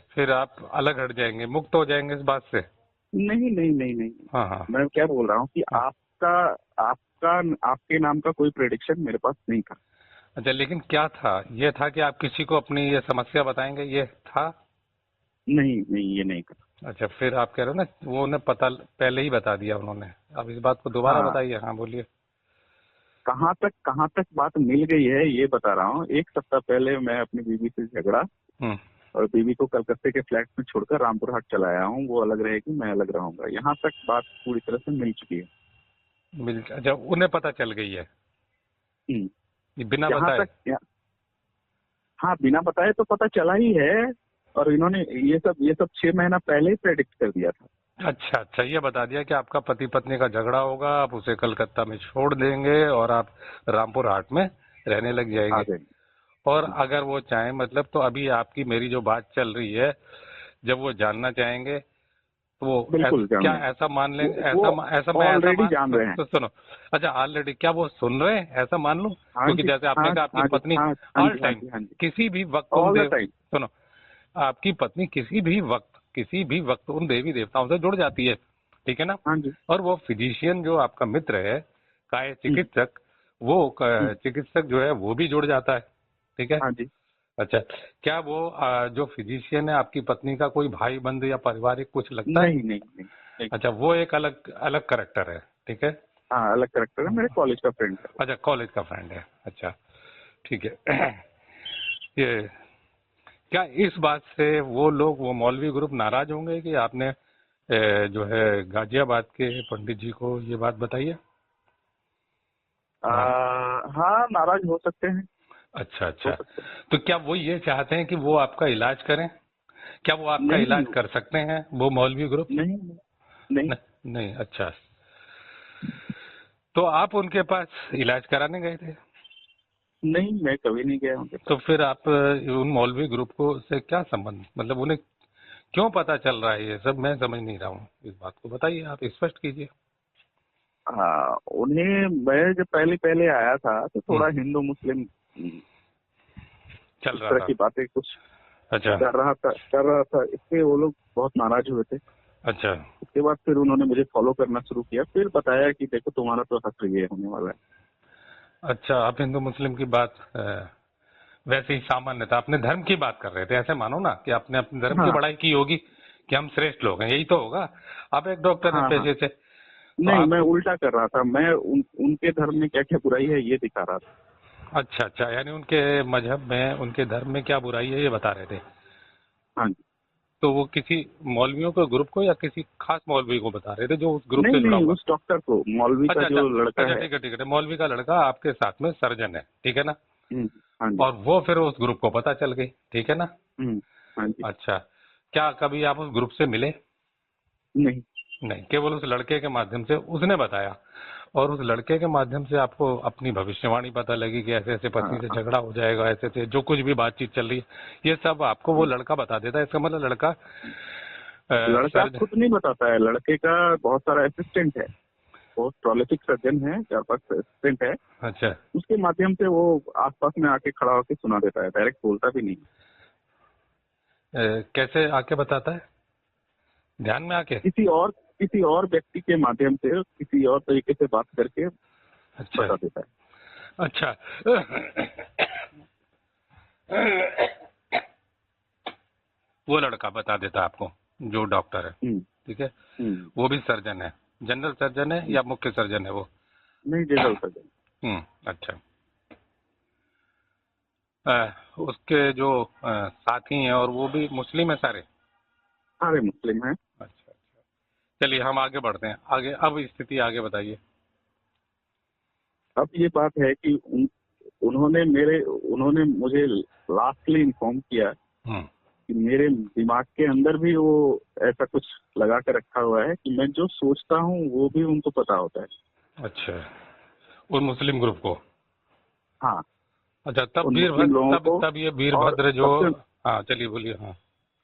Speaker 1: फिर आप अलग हट जाएंगे, मुक्त हो जाएंगे इस बात से?
Speaker 2: नहीं नहीं नहीं नहीं,
Speaker 1: हाँ हाँ
Speaker 2: मैं क्या बोल रहा हूँ कि
Speaker 1: हाँ।
Speaker 2: आपका आपका आपके नाम का कोई प्रेडिक्शन मेरे पास नहीं था।
Speaker 1: अच्छा, लेकिन क्या था? ये था कि आप किसी को अपनी ये समस्या बताएंगे, ये था?
Speaker 2: नहीं नहीं, ये नहीं था।
Speaker 1: अच्छा, फिर आप कह रहे हो ना वो उन्हें पता पहले ही बता दिया उन्होंने, अब इस बात को दोबारा
Speaker 2: हाँ,
Speaker 1: बताइए। हाँ बोलिए।
Speaker 2: कहाँ तक बात मिल गई है ये बता रहा हूँ। एक सप्ताह पहले मैं अपनी बीवी से झगड़ा
Speaker 1: हम्म।
Speaker 2: और बीवी को कलकत्ते के फ्लैट में छोड़कर रामपुर हाट चला आया हूँ। वो अलग रहेगी, मैं अलग रहूंगा। यहाँ तक बात पूरी तरह से मिल चुकी है।
Speaker 1: अच्छा, उन्हें पता चल गई है,
Speaker 2: हम्म,
Speaker 1: ये बिना
Speaker 2: यहाँ
Speaker 1: बताए?
Speaker 2: तक हाँ, बिना बताए तो पता चला ही है। और इन्होंने ये सब 6 महीना पहले ही प्रेडिक्ट कर दिया था।
Speaker 1: अच्छा अच्छा, ये बता दिया कि आपका पति पत्नी का झगड़ा होगा, आप उसे कलकत्ता में छोड़ देंगे और आप रामपुर हाट में रहने लग
Speaker 2: आ
Speaker 1: जाएंगे।
Speaker 2: गए।
Speaker 1: और
Speaker 2: हाँ,
Speaker 1: अगर वो चाहें, मतलब तो अभी आपकी मेरी जो बात चल रही है, जब वो जानना चाहेंगे तो वो
Speaker 2: बिल्कुल जान
Speaker 1: क्या
Speaker 2: रहे हैं।
Speaker 1: ऐसा मान लेंगे?
Speaker 2: वो
Speaker 1: ऐसा
Speaker 2: ऑलरेडी
Speaker 1: मान
Speaker 2: जान रहे हैं।
Speaker 1: तो सुनो। अच्छा, ऑलरेडी क्या वो सुन रहे हैं, ऐसा मान लूं?
Speaker 2: हाँ
Speaker 1: क्योंकि
Speaker 2: जी,
Speaker 1: जैसे आपने
Speaker 2: हाँ
Speaker 1: कहा आपकी
Speaker 2: हाँ जी,
Speaker 1: पत्नी
Speaker 2: हाँ हाँ
Speaker 1: ऑल
Speaker 2: जी, हाँ
Speaker 1: टाइम
Speaker 2: जी, हाँ जी,
Speaker 1: किसी भी वक्त उन
Speaker 2: ऑल द
Speaker 1: देव
Speaker 2: टाइम।
Speaker 1: सुनो, आपकी पत्नी किसी भी वक्त उन देवी देवताओं से जुड़ जाती है, ठीक है ना?
Speaker 2: हाँ जी।
Speaker 1: और वो फिजिशियन जो आपका मित्र है, काय
Speaker 2: हम्म,
Speaker 1: चिकित्सक,
Speaker 2: हम्म,
Speaker 1: चिकित्सक जो है वो भी जुड़ जाता है, ठीक है?
Speaker 2: हाँ जी।
Speaker 1: अच्छा, क्या वो जो फिजिशियन है आपकी पत्नी का कोई भाई बंधु या पारिवारिक कुछ लगता है?
Speaker 2: नहीं नहीं नहीं नहीं।
Speaker 1: अच्छा, वो एक अलग अलग करेक्टर है, ठीक है?
Speaker 2: हाँ, अलग करेक्टर है, मेरे कॉलेज का फ्रेंड है।
Speaker 1: अच्छा, कॉलेज का फ्रेंड है, अच्छा, ठीक है। ये क्या इस बात से वो लोग, वो मौलवी ग्रुप नाराज होंगे कि आपने जो है गाजियाबाद के पंडित जी को ये बात बताई है? हाँ।
Speaker 2: हाँ, नाराज हो सकते हैं।
Speaker 1: अच्छा
Speaker 2: हो
Speaker 1: अच्छा,
Speaker 2: सकते हैं।
Speaker 1: तो क्या वो ये चाहते हैं कि वो आपका इलाज करें? क्या वो आपका
Speaker 2: नहीं
Speaker 1: इलाज कर सकते हैं, वो मौलवी ग्रुप?
Speaker 2: नहीं नहीं
Speaker 1: नहीं नहीं, अच्छा। तो आप उनके पास इलाज कराने गए थे?
Speaker 2: नहीं, मैं कभी नहीं गया उनके पास।
Speaker 1: तो फिर आप उन मौलवी ग्रुप को से क्या संबंध, मतलब उन्हें क्यों पता चल रहा है ये सब? मैं समझ नहीं रहा हूँ, इस बात को बताइए, आप स्पष्ट कीजिए।
Speaker 2: हाँ, उन्हें, मैं जब पहले पहले आया था तो
Speaker 1: हम्म,
Speaker 2: थोड़ा हिंदू मुस्लिम
Speaker 1: चल
Speaker 2: इस
Speaker 1: रहा
Speaker 2: तरह
Speaker 1: था।
Speaker 2: की बातें कुछ
Speaker 1: अच्छा
Speaker 2: कर रहा था। इससे वो लोग बहुत नाराज हुए थे।
Speaker 1: अच्छा
Speaker 2: उसके बाद फिर उन्होंने मुझे फॉलो करना शुरू किया, फिर बताया कि देखो तुम्हारा तो हक ये होने वाला है।
Speaker 1: अच्छा, आप हिंदू मुस्लिम की बात वैसे ही सामान्य था, अपने धर्म की बात कर रहे थे, ऐसे मानो ना कि आपने अपने धर्म की
Speaker 2: हाँ
Speaker 1: पढ़ाई की होगी कि हम श्रेष्ठ लोग हैं, यही तो होगा। आप एक डॉक्टर हैं
Speaker 2: हाँ हाँ।
Speaker 1: पेशे से, तो
Speaker 2: नहीं, मैं
Speaker 1: आपको।
Speaker 2: उल्टा कर रहा था। मैं उनके धर्म में क्या क्या बुराई है ये दिखा रहा था।
Speaker 1: अच्छा अच्छा, यानी उनके मजहब में, उनके धर्म में क्या बुराई है ये बता रहे थे।
Speaker 2: हाँ जी।
Speaker 1: तो वो किसी मौलवियों के ग्रुप को या किसी खास मौलवी को बता रहे थे जो उस ग्रुप
Speaker 2: नहीं
Speaker 1: से जुड़ा
Speaker 2: नहीं,
Speaker 1: हुआ?
Speaker 2: उस डॉक्टर को, मौलवी का
Speaker 1: अच्छा अच्छा
Speaker 2: जो लड़का
Speaker 1: अच्छा,
Speaker 2: है।
Speaker 1: ठीक है, मौलवी का लड़का आपके साथ में सर्जन है, ठीक है ना?
Speaker 2: हाँ जी।
Speaker 1: और वो फिर उस ग्रुप को पता चल गई, ठीक है ना?
Speaker 2: हाँ जी।
Speaker 1: अच्छा, क्या कभी आप उस ग्रुप से मिले?
Speaker 2: नहीं
Speaker 1: नहीं, केवल उस लड़के के माध्यम से उसने बताया, और उस लड़के के माध्यम से आपको अपनी भविष्यवाणी पता लगी कि ऐसे ऐसे पत्नी से
Speaker 2: हाँ,
Speaker 1: झगड़ा हो जाएगा, ऐसे ऐसे जो कुछ भी बातचीत चल रही है ये सब आपको वो लड़का बता देता है? इसका मतलब लड़का
Speaker 2: लड़का
Speaker 1: सर्ज
Speaker 2: खुद नहीं बताता है। लड़के का बहुत सारा असिस्टेंट है। वो प्रोलिफिक सर्जन है, 4-5 असिस्टेंट है।
Speaker 1: अच्छा,
Speaker 2: उसके माध्यम से वो आसपास में आके खड़ा होके सुना देता है, डायरेक्ट बोलता भी नहीं।
Speaker 1: कैसे आके बताता है? ध्यान में आके?
Speaker 2: किसी और व्यक्ति के माध्यम से, किसी और तरीके से बात करके
Speaker 1: अच्छा
Speaker 2: बता देता है।
Speaker 1: अच्छा। वो लड़का बता देता है आपको, जो डॉक्टर है,
Speaker 2: हम्म,
Speaker 1: ठीक है?
Speaker 2: हम्म,
Speaker 1: वो भी सर्जन है? जनरल सर्जन है
Speaker 2: हम्म।
Speaker 1: या मुख्य सर्जन है वो?
Speaker 2: नहीं, जनरल सर्जन।
Speaker 1: अच्छा। उसके जो साथी हैं और वो भी मुस्लिम है सारे?
Speaker 2: सारे मुस्लिम हैं।
Speaker 1: अच्छा अच्छा, चलिए हम आगे बढ़ते हैं, आगे अब स्थिति आगे बताइए।
Speaker 2: अब ये बात है कि उन्होंने मुझे लास्टली इन्फॉर्म किया
Speaker 1: हम्म,
Speaker 2: कि मेरे दिमाग के अंदर भी वो ऐसा कुछ लगा के रखा हुआ है कि मैं जो सोचता हूँ वो भी उनको पता होता है।
Speaker 1: अच्छा, उन मुस्लिम ग्रुप को।
Speaker 2: हाँ,
Speaker 1: अच्छा, तब
Speaker 2: उन मुस्लिम
Speaker 1: वीरभद्र,
Speaker 2: लोगों
Speaker 1: तब
Speaker 2: को।
Speaker 1: तब ये
Speaker 2: और
Speaker 1: वीरभद्र जो।
Speaker 2: सबसे
Speaker 1: हाँ, चलिए बोलिए। हाँ।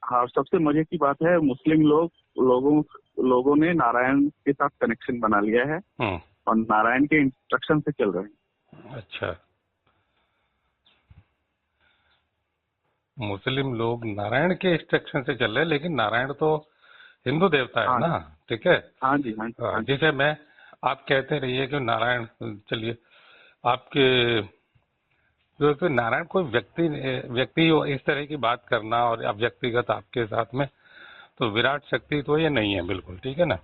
Speaker 2: हाँ, सबसे मजे की बात है, मुस्लिम लोगों ने नारायण के साथ कनेक्शन बना लिया है
Speaker 1: हम्म।
Speaker 2: और नारायण के इंस्ट्रक्शन से चल रहे हैं।
Speaker 1: अच्छा, मुस्लिम लोग नारायण के इंस्ट्रक्शन से चल रहे हैं, लेकिन नारायण तो हिंदू देवता है
Speaker 2: हाँ
Speaker 1: ना। ठीक है।
Speaker 2: हाँ जी, हाँ जी, हाँ जी।
Speaker 1: जैसे मैं, आप कहते रहिए कि नारायण, चलिए, आपके जो कि नारायण कोई व्यक्ति, व्यक्ति इस तरह की बात करना और अब व्यक्तिगत आपके साथ में, तो विराट शक्ति तो ये नहीं है बिल्कुल, ठीक है ना।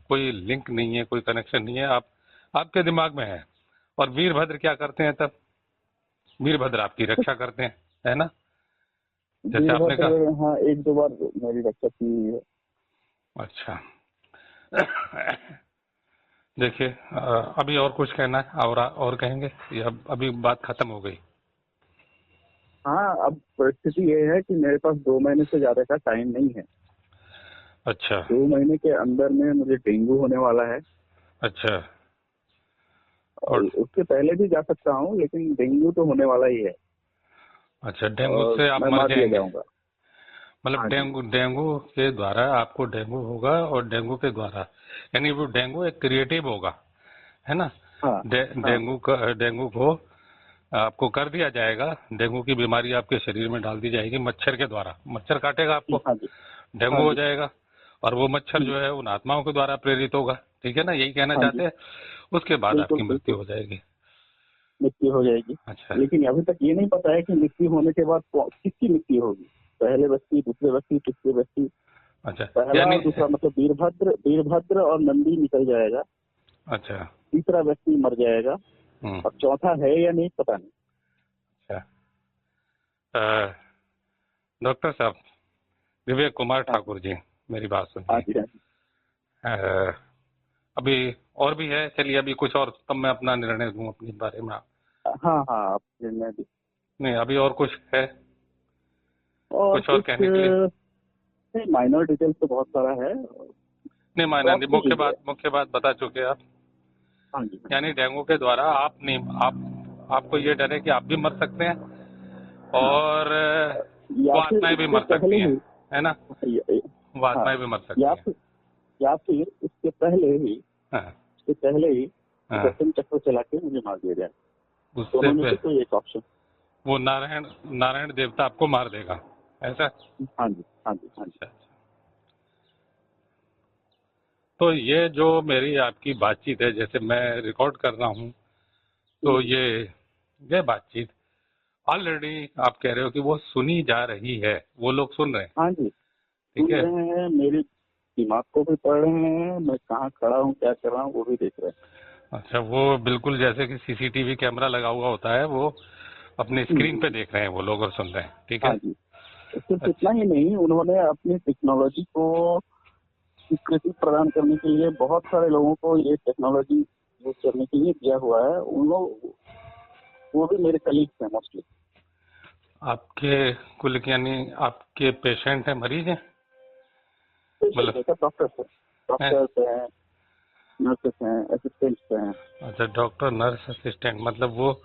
Speaker 1: कोई लिंक नहीं है, कोई कनेक्शन नहीं है, आप आपके दिमाग में है। और वीरभद्र क्या करते हैं तब? वीरभद्र आपकी रक्षा करते हैं, है ना, जैसे आपने
Speaker 2: वीरभद्र,
Speaker 1: कहा।
Speaker 2: हाँ, एक दो बार मेरी रक्षा की हुई है।
Speaker 1: अच्छा। देखिए, अभी और कुछ कहना है और कहेंगे, या अभी बात खत्म हो गई?
Speaker 2: हाँ, अब परिस्थिति ये है कि मेरे पास 2 महीने से ज्यादा का टाइम नहीं है।
Speaker 1: अच्छा।
Speaker 2: 2 महीने के अंदर में मुझे डेंगू होने वाला है।
Speaker 1: अच्छा।
Speaker 2: और
Speaker 1: और
Speaker 2: उसके पहले भी जा सकता हूँ, लेकिन डेंगू तो होने वाला ही है
Speaker 1: अच्छा, डेंगू
Speaker 2: और
Speaker 1: से आप
Speaker 2: मैं
Speaker 1: मर
Speaker 2: मार दिया
Speaker 1: जाएंगे?
Speaker 2: जाऊंगा।
Speaker 1: मतलब
Speaker 2: हाँ जी,
Speaker 1: डेंगू, डेंगू के द्वारा आपको डेंगू होगा, और डेंगू के द्वारा, यानी वो डेंगू एक क्रिएटिव होगा, है ना।
Speaker 2: हाँ हाँ
Speaker 1: डेंगू को आपको कर दिया जाएगा, डेंगू की बीमारी आपके शरीर में डाल दी जाएगी मच्छर के द्वारा, मच्छर काटेगा आपको,
Speaker 2: हाँ जी,
Speaker 1: डेंगू
Speaker 2: हाँ
Speaker 1: हो
Speaker 2: जी,
Speaker 1: जाएगा। और वो मच्छर
Speaker 2: हम्म,
Speaker 1: जो है उन आत्माओं के द्वारा प्रेरित होगा, ठीक है ना, यही कहना
Speaker 2: हाँ जी,
Speaker 1: चाहते हैं। उसके बाद
Speaker 2: बिल्कुल
Speaker 1: आपकी मृत्यु
Speaker 2: बिल्कुल,
Speaker 1: हो जाएगी।
Speaker 2: मृत्यु हो जाएगी।
Speaker 1: अच्छा।
Speaker 2: लेकिन अभी तक ये नहीं पता है कि मृत्यु होने के बाद किसकी मृत्यु होगी। पहले व्यक्ति, दूसरे व्यक्ति, तीसरे व्यक्ति।
Speaker 1: अच्छा,
Speaker 2: पहला
Speaker 1: यानी।
Speaker 2: और दूसरा मतलब वीरभद्र और नंदी निकल जाएगा।
Speaker 1: अच्छा।
Speaker 2: तीसरा व्यक्ति मर जाएगा
Speaker 1: हम्म।
Speaker 2: और चौथा है या नहीं पता नहीं।
Speaker 1: अच्छा। अ, डॉक्टर साहब, विवेक कुमार
Speaker 2: हाँ
Speaker 1: ठाकुर जी, मेरी बात
Speaker 2: हाँ
Speaker 1: सुनिए।
Speaker 2: जी, हाँ जी,
Speaker 1: अ, अभी और भी है, चलिए अभी कुछ और, तब मैं अपना निर्णय दूं अपने बारे में।
Speaker 2: हाँ हाँ, आप मैं भी।
Speaker 1: नहीं, अभी और कुछ है,
Speaker 2: और
Speaker 1: कुछ और
Speaker 2: कुछ
Speaker 1: कहने के लिए?
Speaker 2: माइनर डिटेल्स तो बहुत सारा है।
Speaker 1: नहीं,
Speaker 2: तो
Speaker 1: मायना
Speaker 2: आप
Speaker 1: नहीं,
Speaker 2: सुन लीजिए।
Speaker 1: मुख्य बात बता चुके आप।
Speaker 2: हाँ जी, हाँ
Speaker 1: यानी डेंगू के द्वारा आप नहीं, आपको ये डर है कि आप भी मर सकते हैं,
Speaker 2: हाँ।
Speaker 1: और वो
Speaker 2: या फिर
Speaker 1: आत्माएं भी
Speaker 2: इससे
Speaker 1: मर
Speaker 2: पहले
Speaker 1: सकती हैं,
Speaker 2: ही,
Speaker 1: है ना, वो
Speaker 2: हाँ,
Speaker 1: आत्माएं भी मर
Speaker 2: या
Speaker 1: सकती हैं।
Speaker 2: फिर या फिर
Speaker 1: हाँ।
Speaker 2: इसके पहले ही
Speaker 1: हाँ।
Speaker 2: सुदर्शन चक्र चला के मुझे मार दिया जाए।
Speaker 1: उससे
Speaker 2: दोनों में
Speaker 1: पे
Speaker 2: से कोई एक ऑप्शन।
Speaker 1: वो नारायण नारायण देवता आपको मार देगा, ऐसा?
Speaker 2: हाँ जी, हाँ जी, हाँ जी।
Speaker 1: अच्छा। तो ये जो मेरी आपकी बातचीत है, जैसे मैं रिकॉर्ड कर रहा हूँ, तो
Speaker 2: हम्म,
Speaker 1: ये बातचीत ऑलरेडी आप कह रहे हो कि वो सुनी जा रही है, वो लोग सुन रहे हैं,
Speaker 2: हाँ जी,
Speaker 1: ठीक
Speaker 2: सुन
Speaker 1: है।
Speaker 2: रहे हैं, मेरे दिमाग को भी पढ़ रहे हैं, मैं कहाँ खड़ा हूँ, क्या कर रहा हूँ, वो भी देख रहे
Speaker 1: अच्छा, वो बिल्कुल जैसे कि सीसीटीवी कैमरा लगा हुआ होता है, वो अपने
Speaker 2: हैं।
Speaker 1: स्क्रीन पे देख रहे हैं वो लोग और सुन रहे हैं, ठीक
Speaker 2: हाँ
Speaker 1: है।
Speaker 2: जी। सिर्फ इतना
Speaker 1: अच्छा।
Speaker 2: ही नहीं, उन्होंने अपनी टेक्नोलॉजी को स्वीकृति प्रदान करने के लिए बहुत सारे लोगों को ये टेक्नोलॉजी यूज करने के लिए दिया हुआ है। उन लोग, वो भी मेरे कलीग्स हैं मोस्टली।
Speaker 1: आपके कुल यानी आपके पेशेंट हैं, मरीज हैं,
Speaker 2: पेशेंट
Speaker 1: मतलब?
Speaker 2: है क्या? डॉक्टर्स हैं,
Speaker 1: हैं?
Speaker 2: डॉक्टर्स हैं, नर्सेस हैं, असिस्टेंट्स हैं।
Speaker 1: अच्छा, डॉक्टर, नर्स, असिस्टेंट, मतलब वो,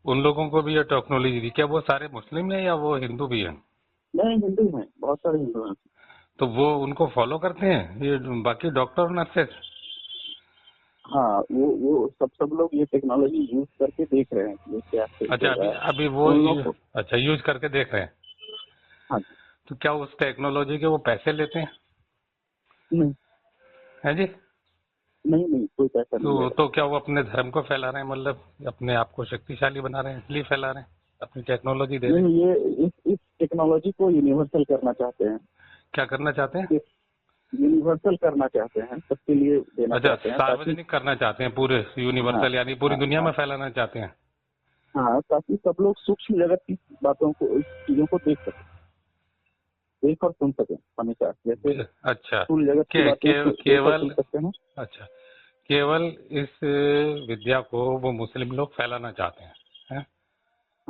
Speaker 1: उन लोगों को भी ये टेक्नोलॉजी दी क्या? वो सारे मुस्लिम हैं या वो हिंदू भी हैं?
Speaker 2: नहीं, हिंदू हैं, बहुत सारे हिंदू हैं।
Speaker 1: तो वो उनको फॉलो करते हैं ये बाकी डॉक्टर और नर्सेस?
Speaker 2: हाँ, वो सब लोग ये टेक्नोलॉजी यूज करके देख रहे हैं कि ये क्या सही
Speaker 1: अच्छा,
Speaker 2: हो रहा
Speaker 1: अभी
Speaker 2: है।
Speaker 1: अभी वो
Speaker 2: उन लोग को,
Speaker 1: अच्छा, यूज करके देख रहे हैं।
Speaker 2: हाँ जी,
Speaker 1: तो क्या उस टेक्नोलॉजी के वो पैसे लेते हैं?
Speaker 2: नहीं
Speaker 1: हैं जी?
Speaker 2: नहीं नहीं, कोई पैसा नहीं ले
Speaker 1: तो क्या वो अपने धर्म को फैला रहे हैं, मतलब अपने आप को शक्तिशाली बना रहे हैं, इसलिए फैला रहे हैं, अपनी टेक्नोलॉजी दे
Speaker 2: रहे।
Speaker 1: रहे हैं?
Speaker 2: नहीं, ये इस टेक्नोलॉजी को यूनिवर्सल करना चाहते हैं।
Speaker 1: क्या करना चाहते हैं?
Speaker 2: यूनिवर्सल करना चाहते हैं, सबके लिए देना
Speaker 1: अच्छा,
Speaker 2: चाहते हैं, ताकि,
Speaker 1: सार्वजनिक करना चाहते हैं, पूरे
Speaker 2: हाँ
Speaker 1: यूनिवर्सल, यानी पूरी
Speaker 2: हाँ
Speaker 1: दुनिया में
Speaker 2: हाँ
Speaker 1: फैलाना चाहते हैं।
Speaker 2: हाँ, ताकि सब लोग सूक्ष्म जगत की बातों को, इस चीजों को देख सकें, देख और सुन सकें हमेशा। जैसे
Speaker 1: अच्छा,
Speaker 2: स्थूल जगत की बातें देख और सुन
Speaker 1: केवल,
Speaker 2: सकते हैं।
Speaker 1: अच्छा, केवल इस विद्या को वो मुस्लिम लोग फैलाना चाहते हैं, हैं?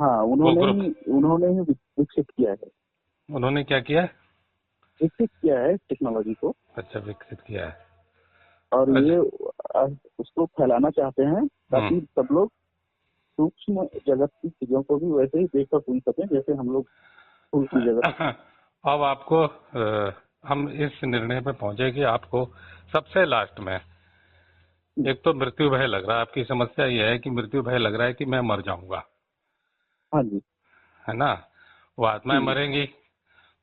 Speaker 2: हाँ,
Speaker 1: वो ग्रुप
Speaker 2: उन्होंने ही विकसित किया है,
Speaker 1: उन्होंने क्या किया है?
Speaker 2: विकसित किया है टेक्नोलॉजी को।
Speaker 1: अच्छा, विकसित किया है।
Speaker 2: और
Speaker 1: अच्छा।
Speaker 2: ये अ, उसको फैलाना चाहते हैं ताकि सब लोग सूक्ष्म जगत की चीजों को भी वैसे ही देख और सुन सकें जैसे हम लोग स्थूल की जगत।
Speaker 1: अब आपको हम इस निर्णय पे पहुंचे कि आपको सबसे लास्ट में एक तो मृत्यु भय लग रहा है। आपकी समस्या यह है कि मृत्यु भय लग रहा है कि मैं मर जाऊंगा,
Speaker 2: हाँ जी।
Speaker 1: है ना? वो आत्माएं
Speaker 2: हम्म।
Speaker 1: मरेंगी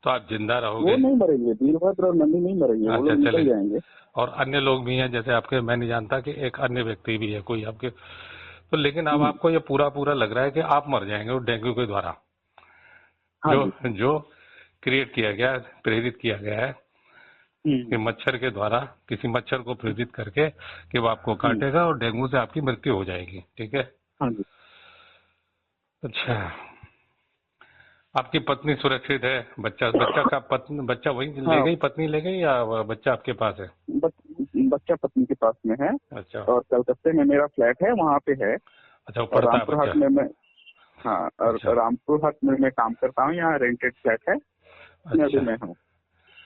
Speaker 1: तो आप जिंदा
Speaker 2: वो
Speaker 1: रहोगे।
Speaker 2: नहीं मरेंगे, वीरभद्र और नंदी नहीं मरेंगे, वो
Speaker 1: अच्छा,
Speaker 2: लोग निकल
Speaker 1: चलेगा।
Speaker 2: जाएंगे।
Speaker 1: और अन्य लोग भी हैं, जैसे आपके, मैं नहीं जानता कि एक अन्य व्यक्ति भी है कोई आपके, तो लेकिन अब
Speaker 2: हम्म।
Speaker 1: आपको ये पूरा पूरा लग रहा है कि आप मर जाएंगे वो डेंगू के द्वारा,
Speaker 2: हाँ
Speaker 1: जो
Speaker 2: जी।
Speaker 1: जो क्रिएट किया गया, प्रेरित किया गया है कि
Speaker 2: हम्म।
Speaker 1: मच्छर के द्वारा, किसी मच्छर को प्रेरित करके कि वो आपको
Speaker 2: हम्म।
Speaker 1: काटेगा और डेंगू से आपकी मृत्यु हो जाएगी। ठीक है।
Speaker 2: हाँ जी।
Speaker 1: अच्छा, आपकी पत्नी सुरक्षित है? बच्चा बच्चा का बच्चा वही ले
Speaker 2: हाँ,
Speaker 1: गई, पत्नी ले गई, या बच्चा आपके पास है?
Speaker 2: बच्चा पत्नी के पास में है।
Speaker 1: अच्छा।
Speaker 2: और कलकत्ते में मेरा फ्लैट है, वहाँ पे है।
Speaker 1: अच्छा, वो
Speaker 2: और
Speaker 1: पढ़ता है
Speaker 2: रामपुर
Speaker 1: बच्चा?
Speaker 2: हाट में मैं, हाँ, और
Speaker 1: अच्छा।
Speaker 2: रामपुर हाट में मैं काम करता हूँ, यहाँ रेंटेड फ्लैट है, मैं अभी
Speaker 1: अच्छा।
Speaker 2: मैं हूँ।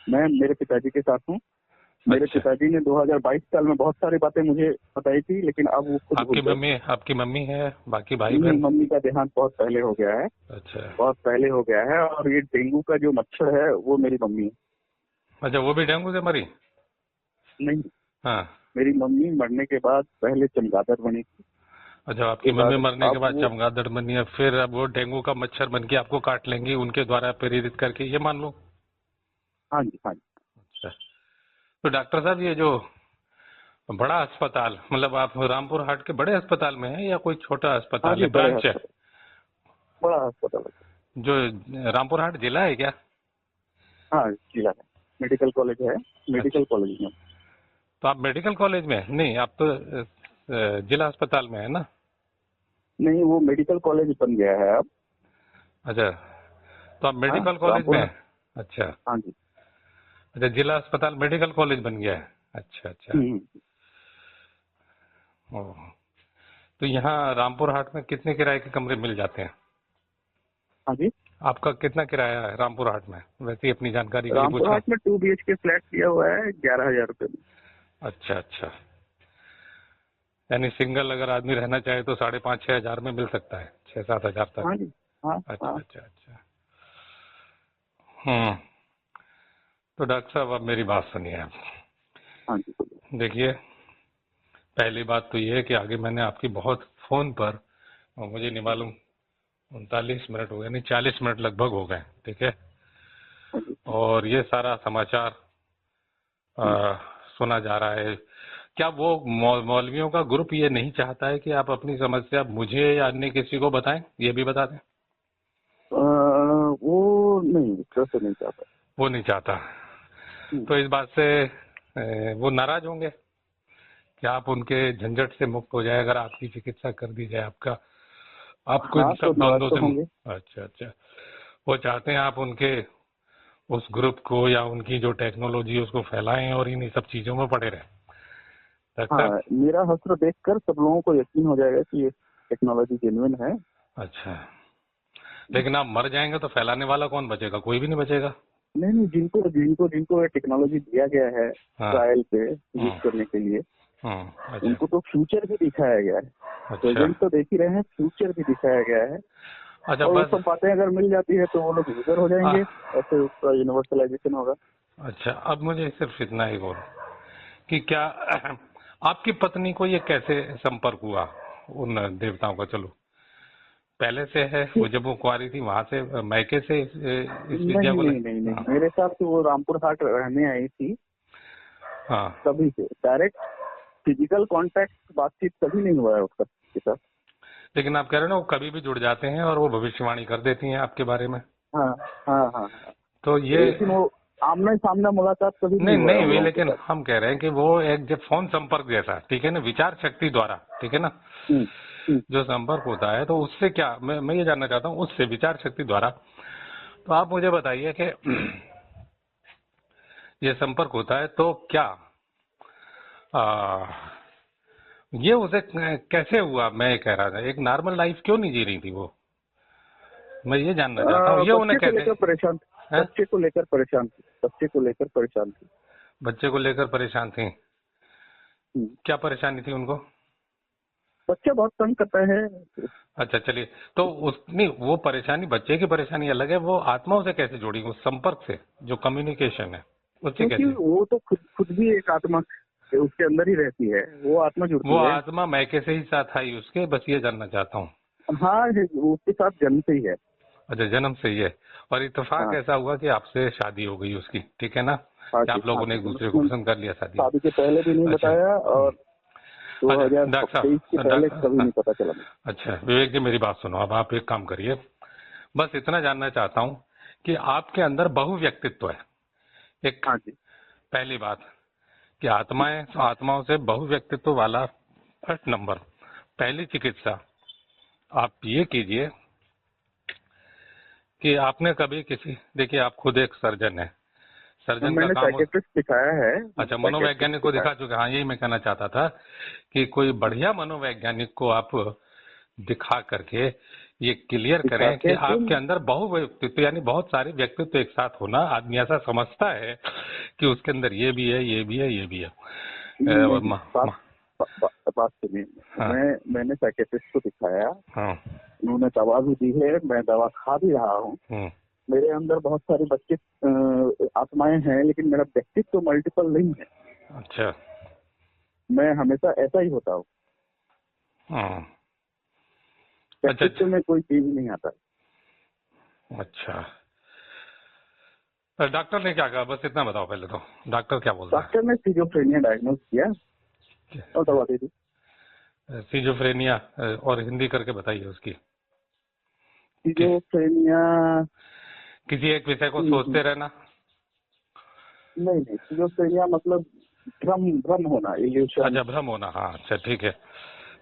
Speaker 2: मैं मेरे पिताजी के साथ हूँ। मेरे
Speaker 1: अच्छा,
Speaker 2: पिताजी ने 2022 साल में बहुत सारी बातें मुझे बताई थी, लेकिन अब वो खुद भूल गए।
Speaker 1: आपकी मम्मी है, बाकी भाई
Speaker 2: नहीं,
Speaker 1: बहन?
Speaker 2: मम्मी का देहांत बहुत पहले हो गया है,
Speaker 1: अच्छा।
Speaker 2: बहुत पहले हो गया है। और ये डेंगू का जो मच्छर है वो मेरी मम्मी है।
Speaker 1: अच्छा, वो भी डेंगू से मरी?
Speaker 2: नहीं,
Speaker 1: हाँ।
Speaker 2: मेरी मम्मी मरने के बाद पहले चमगादड़ बनी थी।
Speaker 1: अच्छा,
Speaker 2: के
Speaker 1: आपकी मम्मी
Speaker 2: बाद
Speaker 1: मरने के
Speaker 2: अब
Speaker 1: बाद
Speaker 2: वो,
Speaker 1: चमगादड़ बनी है, फिर अब वो डेंगू का मच्छर बन के आपको काट लेंगी उनके द्वारा प्रेरित करके, ये मान लो?
Speaker 2: हाँ जी, हाँ जी।
Speaker 1: अच्छा। तो डॉक्टर साहब, ये जो बड़ा अस्पताल, मतलब आप रामपुर हाट के बड़े अस्पताल में है या कोई छोटा
Speaker 2: हाँ
Speaker 1: अस्पताल
Speaker 2: जी,
Speaker 1: है,
Speaker 2: बड़े
Speaker 1: ब्रांच है?
Speaker 2: अस्पताल, बड़ा अस्पताल है।
Speaker 1: जो रामपुर हाट जिला है क्या?
Speaker 2: हाँ, जिला है, मेडिकल कॉलेज है,
Speaker 1: अच्छा,
Speaker 2: मेडिकल कॉलेज में।
Speaker 1: तो आप मेडिकल कॉलेज में हैं? नहीं, आप तो जिला अस्पताल में है ना?
Speaker 2: नहीं, वो मेडिकल कॉलेज बन गया है अब।
Speaker 1: अच्छा, तो आप
Speaker 2: हाँ,
Speaker 1: मेडिकल कॉलेज में
Speaker 2: रामपुर।
Speaker 1: हैं? अच्छा।
Speaker 2: हाँ जी।
Speaker 1: अच्छा, जिला अस्पताल मेडिकल कॉलेज बन गया है। अच्छा, अच्छा।
Speaker 2: हम्म।
Speaker 1: ओह। तो यहाँ रामपुर हाट में कितने किराए के कमरे मिल जाते हैं?
Speaker 2: हाँ जी।
Speaker 1: आपका कितना किराया है रामपुर हाट में? वैसे ही अपनी जानकारी के लिए पूछ
Speaker 2: रामपुर
Speaker 1: रहा
Speaker 2: हाट में 2 BHK फ्लैट लिया हुआ है 11,000 रुपये में।
Speaker 1: हूँ। अच्छा, अच्छा। यानी सिंगल अगर आदमी रहना चाहे तो 5,500-6,000 में मिल सकता है, 6-7 हजार तक?
Speaker 2: हाँ जी। हाँ
Speaker 1: अच्छा,
Speaker 2: हाँ।
Speaker 1: अच्छा, अच्छा। हम्म। तो डॉक्टर साहब, अब मेरी बात सुनिए आप।
Speaker 2: हाँ जी, बोलिए।
Speaker 1: देखिए, पहली बात तो ये है कि आगे मैंने आपकी बहुत फोन पर, और मुझे नहीं मालूम, 39 मिनट हो गए, नहीं 40 मिनट लगभग हो गए, ठीक है?
Speaker 2: हाँ जी।
Speaker 1: और ये सारा समाचार
Speaker 2: हम्म।
Speaker 1: आ, सुना जा रहा है। क्या वो मौलवियों का ग्रुप ये नहीं चाहता है कि आप अपनी समस्या मुझे या अन्य किसी को बताएं? ये भी बता दें।
Speaker 2: वो नहीं, इस तरह से नहीं चाहता।
Speaker 1: वो नहीं चाहता।
Speaker 2: हम्म।
Speaker 1: तो इस बात से वो नाराज होंगे कि आप उनके झंझट से मुक्त हो जाए अगर आपकी चिकित्सा कर दी जाए, आपको इन
Speaker 2: हाँ, तो
Speaker 1: सब
Speaker 2: नाराज
Speaker 1: द्वंद्वों
Speaker 2: तो
Speaker 1: से
Speaker 2: होंगे।
Speaker 1: अच्छा, अच्छा। वो चाहते हैं आप उनके उस ग्रुप को या उनकी जो टेक्नोलॉजी है उसको फैलाएं और इन सब चीजों में पड़े रहें। डॉक्टर।
Speaker 2: हाँ, मेरा हश्र देखकर सब लोगों को यकीन हो जाएगा कि ये टेक्नोलॉजी जेन्युइन है।
Speaker 1: अच्छा, लेकिन आप मर जाएंगे तो फैलाने वाला कौन बचेगा? कोई भी नहीं बचेगा।
Speaker 2: नहीं नहीं, जिनको जिनको जिनको ये टेक्नोलॉजी दिया गया है
Speaker 1: हाँ।
Speaker 2: ट्रायल पे यूज
Speaker 1: हम्म।
Speaker 2: करने के लिए,
Speaker 1: अच्छा,
Speaker 2: उनको तो फ्यूचर भी दिखाया गया है।
Speaker 1: अच्छा,
Speaker 2: प्रेजेंट तो देख ही रहे हैं, फ्यूचर भी दिखाया गया है।
Speaker 1: अच्छा।
Speaker 2: और वो
Speaker 1: बस।
Speaker 2: सब बातें अगर मिल जाती है तो वो लोग यूजर हो
Speaker 1: आ,
Speaker 2: जाएंगे, और फिर उसका यूनिवर्सलाइजेशन होगा।
Speaker 1: अच्छा, अब मुझे सिर्फ इतना ही बोलो कि क्या आपकी पत्नी को ये कैसे संपर्क हुआ उन देवताओं का? चलो, पहले से है वो, जब वो कुंवारी थी वहां से, मायके से इस विद्या
Speaker 2: नहीं
Speaker 1: को
Speaker 2: नहीं नहीं नहीं,
Speaker 1: हाँ।
Speaker 2: मेरे साथ तो वो रामपुर हाट रहने आई थी,
Speaker 1: हाँ।
Speaker 2: तभी से डायरेक्ट फिजिकल कांटेक्ट, बातचीत कभी नहीं हुआ है उसका के साथ।
Speaker 1: लेकिन आप कह रहे हो ना, वो कभी भी जुड़ जाते हैं और वो भविष्यवाणी कर देती हैं आपके बारे में,
Speaker 2: हाँ हाँ हाँ हाँ।
Speaker 1: तो ये
Speaker 2: लेकिन वो आमने सामने मुलाकात कभी नहीं
Speaker 1: नहीं
Speaker 2: हुआ है
Speaker 1: नहीं
Speaker 2: उन
Speaker 1: हुई,
Speaker 2: लोगों के
Speaker 1: लेकिन
Speaker 2: साथ।
Speaker 1: हम कह रहे हैं कि वो एक जब फोन संपर्क जैसा, ठीक है ना, विचार शक्ति द्वारा, ठीक है ना,
Speaker 2: हम्म। हम्म।
Speaker 1: जो संपर्क होता है, तो उससे क्या, मैं ये जानना चाहता हूँ, उससे विचार शक्ति द्वारा, तो आप मुझे बताइए कि ये संपर्क होता है तो क्या आ, ये उसे कैसे हुआ? मैं ये कह रहा था, एक नॉर्मल लाइफ क्यों नहीं जी रही थी वो? मैं ये जानना चाहता हूँ, ये उन्हें
Speaker 2: बच्चे को
Speaker 1: कैसे
Speaker 2: लेकर परेशान
Speaker 1: हैं?
Speaker 2: बच्चे को लेकर परेशान थी, बच्चे को लेकर परेशान थी।
Speaker 1: बच्चे को लेकर परेशान थी?
Speaker 2: हम्म।
Speaker 1: क्या परेशानी थी उनको?
Speaker 2: बच्चा बहुत तंग करता है।
Speaker 1: अच्छा चलिए, तो उस नहीं, वो परेशानी, बच्चे की परेशानी अलग है, वो आत्माओं से कैसे जुड़ी, उस संपर्क से, जो कम्युनिकेशन है उससे
Speaker 2: क्योंकि
Speaker 1: कैसे?
Speaker 2: वो तो खुद भी एक आत्मा उसके अंदर ही रहती है, वो आत्मा
Speaker 1: वो
Speaker 2: जुड़ती है।
Speaker 1: आत्मा मैके से ही साथ आई उसके, बस ये जानना चाहता हूँ।
Speaker 2: हाँ, उसके साथ जन्म से ही है।
Speaker 1: अच्छा, जन्म से ही है। और इत्तेफाक
Speaker 2: हाँ,
Speaker 1: ऐसा हुआ कि आपसे शादी हो गई उसकी, ठीक है ना,
Speaker 2: हाँ
Speaker 1: कि
Speaker 2: जी,
Speaker 1: आप
Speaker 2: हाँ
Speaker 1: लोगों ने
Speaker 2: जी।
Speaker 1: एक दूसरे को
Speaker 2: उसने
Speaker 1: पसंद कर लिया, शादी हो
Speaker 2: शादी के पहले भी नहीं
Speaker 1: गई। अच्छा।
Speaker 2: बताया, और
Speaker 1: अच्छा डॉक्टर
Speaker 2: 2023 के
Speaker 1: साहब,
Speaker 2: पहले
Speaker 1: डॉक्टर
Speaker 2: कभी
Speaker 1: हाँ,
Speaker 2: नहीं पता चला मुझे।
Speaker 1: अच्छा विवेक जी मेरी बात सुनो, अब आप एक काम करिए, बस इतना जानना चाहता हूँ कि आपके अंदर बहुव्यक्तित्व है, एक
Speaker 2: हाँ जी।
Speaker 1: पहली बात, कि आत्माएं आत्माओं से बहुव्यक्तित्व वाला, फर्स्ट नंबर, पहली चिकित्सा आप ये कीजिए कि आपने कभी किसी, देखिए आप खुद एक सर्जन है, सर्जन का
Speaker 2: मैंने
Speaker 1: काम
Speaker 2: साइकेट्रिस्ट दिखाया है,
Speaker 1: अच्छा,
Speaker 2: साइकेट्रिस्ट
Speaker 1: मनोवैज्ञानिक को
Speaker 2: दिखाया।
Speaker 1: दिखा चुके, हाँ यही मैं कहना चाहता था कि कोई बढ़िया मनोवैज्ञानिक को आप दिखा करके ये क्लियर करें कि
Speaker 2: दिखाते
Speaker 1: आपके
Speaker 2: थे।
Speaker 1: अंदर बहुव्यक्तित्व, यानी बहुत सारे व्यक्तित्व एक साथ होना, आदमी ऐसा समझता है कि उसके अंदर ये भी है, ये भी है, ये भी है।
Speaker 2: नहीं
Speaker 1: और
Speaker 2: नहीं, बात सुनिए।
Speaker 1: हाँ
Speaker 2: मैंने साइकेट्रिस्ट को दिखाया,
Speaker 1: हाँ।
Speaker 2: उन्होंने दवा भी दी है, मैं दवा खा भी रहा हूँ।
Speaker 1: हम्म।
Speaker 2: मेरे अंदर बहुत सारे बच्चे आत्माएं हैं, लेकिन मेरा व्यक्तित्व तो मल्टीपल नहीं है।
Speaker 1: अच्छा।
Speaker 2: मैं हमेशा ऐसा ही होता हूँ।
Speaker 1: हाँ। अच्छा
Speaker 2: व्यक्तित्व
Speaker 1: अच्छा।
Speaker 2: में कोई चेंज नहीं आता।
Speaker 1: अच्छा, तो डॉक्टर ने क्या कहा, बस इतना बताओ पहले तो, डॉक्टर क्या बोलता
Speaker 2: डॉक्टर ने सिजोफ्रेनिया डायग्नोज किया और दवा दे दी।
Speaker 1: है? सिजोफ्रेनिया, और हिंदी करके बताइए उसकी। किस
Speaker 2: सिजोफ्रेनिया।
Speaker 1: किसी एक विषय को
Speaker 2: नहीं
Speaker 1: सोचते रहना?
Speaker 2: नहीं, सिजोफ्रेनिया मतलब भ्रम भ्रम होना, इल्यूशन।
Speaker 1: अच्छा, भ्रम होना, हाँ अच्छा ठीक है,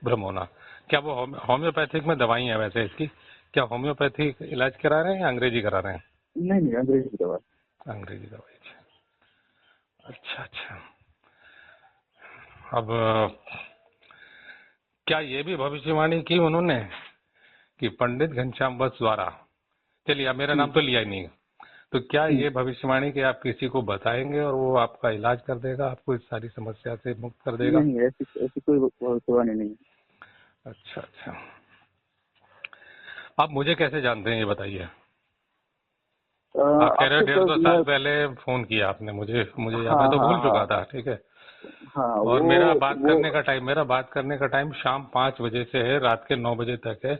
Speaker 1: भ्रम होना। क्या वो होम्योपैथिक में दवाई है वैसे इसकी? क्या होम्योपैथिक इलाज करा रहे हैं या अंग्रेजी करा रहे हैं?
Speaker 2: नहीं नहीं, अंग्रेजी की दवा।
Speaker 1: अंग्रेजी दवाई, अच्छा अच्छा। अब क्या ये भी भविष्यवाणी की उन्होंने कि पंडित घनश्याम वत्स द्वारा, चलिए अब मेरा नाम
Speaker 2: हम्म,
Speaker 1: तो लिया ही नहीं, तो क्या
Speaker 2: हम्म।
Speaker 1: ये भविष्यवाणी कि आप किसी को बताएंगे और वो आपका इलाज कर देगा, आपको इस सारी समस्या से मुक्त कर देगा?
Speaker 2: नहीं, ऐसी ऐसी कोई भविष्यवाणी नहीं है।
Speaker 1: अच्छा अच्छा। आप मुझे कैसे जानते हैं ये बताइए? आप कह रहे हो
Speaker 2: आपसे
Speaker 1: डेढ़
Speaker 2: तो
Speaker 1: दो
Speaker 2: मैं।
Speaker 1: साल पहले फोन किया आपने मुझे, मुझे याद,
Speaker 2: हाँ
Speaker 1: मैं तो
Speaker 2: हाँ
Speaker 1: भूल
Speaker 2: हाँ
Speaker 1: चुका था, ठीक है।
Speaker 2: हाँ,
Speaker 1: और
Speaker 2: वो
Speaker 1: मेरा बात करने का टाइम शाम 5 बजे से है, रात के 9 बजे तक है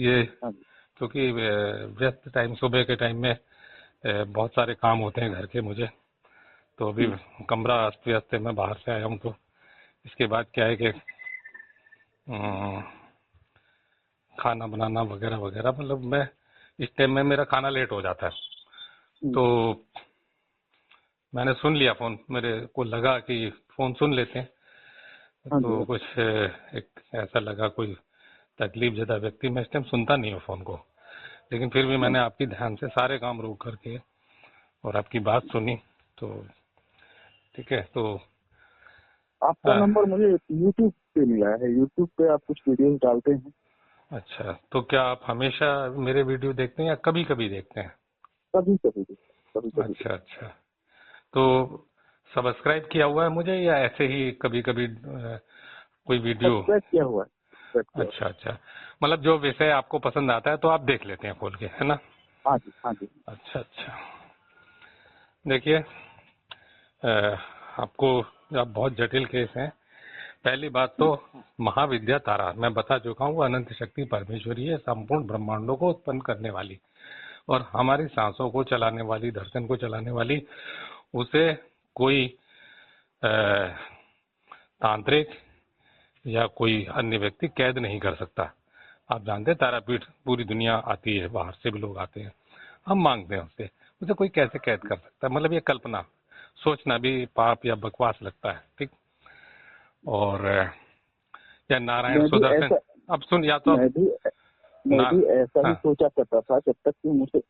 Speaker 1: ये,
Speaker 2: हाँ जी,
Speaker 1: क्योंकि व्यस्त टाइम, सुबह के टाइम में बहुत सारे काम होते हैं घर के मुझे, तो अभी कमरा अस्त व्यस्त है, मैं बाहर से आया हूँ, तो इसके बाद क्या है कि खाना बनाना वगैरह वगैरह, मतलब मैं इस टाइम में मेरा खाना लेट हो जाता है, तो मैंने सुन लिया फोन, मेरे को लगा कि फोन सुन लेते हैं,
Speaker 2: हाँ जी,
Speaker 1: तो कुछ एक ऐसा लगा कोई तकलीफ ज़दा व्यक्ति, मैं इस टाइम सुनता नहीं हूँ फोन को, लेकिन फिर भी
Speaker 2: हाँ।
Speaker 1: मैंने आपकी ध्यान से सारे काम रोक करके और आपकी बात सुनी, तो ठीक है, तो
Speaker 2: आपका
Speaker 1: आ,
Speaker 2: नंबर मुझे यूट्यूब पे मिला है। यूट्यूब पे आप कुछ वीडियोस डालते हैं।
Speaker 1: अच्छा, तो क्या आप हमेशा मेरे वीडियो देखते हैं या कभी कभी देखते हैं?
Speaker 2: कभी कभी कभी कभी।
Speaker 1: अच्छा अच्छा, तो सब्सक्राइब किया हुआ है मुझे या ऐसे ही कभी कभी कोई वीडियो?
Speaker 2: सब्सक्राइब किया हुआ है, सब्सक्राइब किया हुआ
Speaker 1: अच्छा अच्छा, मतलब जो विषय आपको पसंद आता है तो आप देख लेते हैं खोल के, है ना?
Speaker 2: है। हाँ जी, हाँ जी।
Speaker 1: अच्छा अच्छा, देखिए आपको, आप बहुत जटिल केस हैं। पहली बात तो महाविद्या तारा मैं बता चुका हूँ, वो अनंत शक्ति परमेश्वरी है, संपूर्ण ब्रह्मांडों को उत्पन्न करने वाली और हमारी सांसों को चलाने वाली, धड़कन को चलाने वाली, उसे कोई तांत्रिक या कोई अन्य व्यक्ति कैद नहीं कर सकता। आप जानते हैं तारापीठ पूरी दुनिया आती है, बाहर से भी लोग आते हैं, हम मांगते हैं उससे, उसे कोई कैसे कैद कर सकता है? मतलब ये कल्पना, सोचना भी पाप या बकवास लगता है, ठीक। और या नारायण
Speaker 2: मैं भी
Speaker 1: सुदर्शन,
Speaker 2: ऐसा
Speaker 1: अब सुन, या तो
Speaker 2: मैं भी मैं
Speaker 1: ना,
Speaker 2: भी ऐसा ही
Speaker 1: हाँ,
Speaker 2: सोचा करता था, जब तक कि मुझे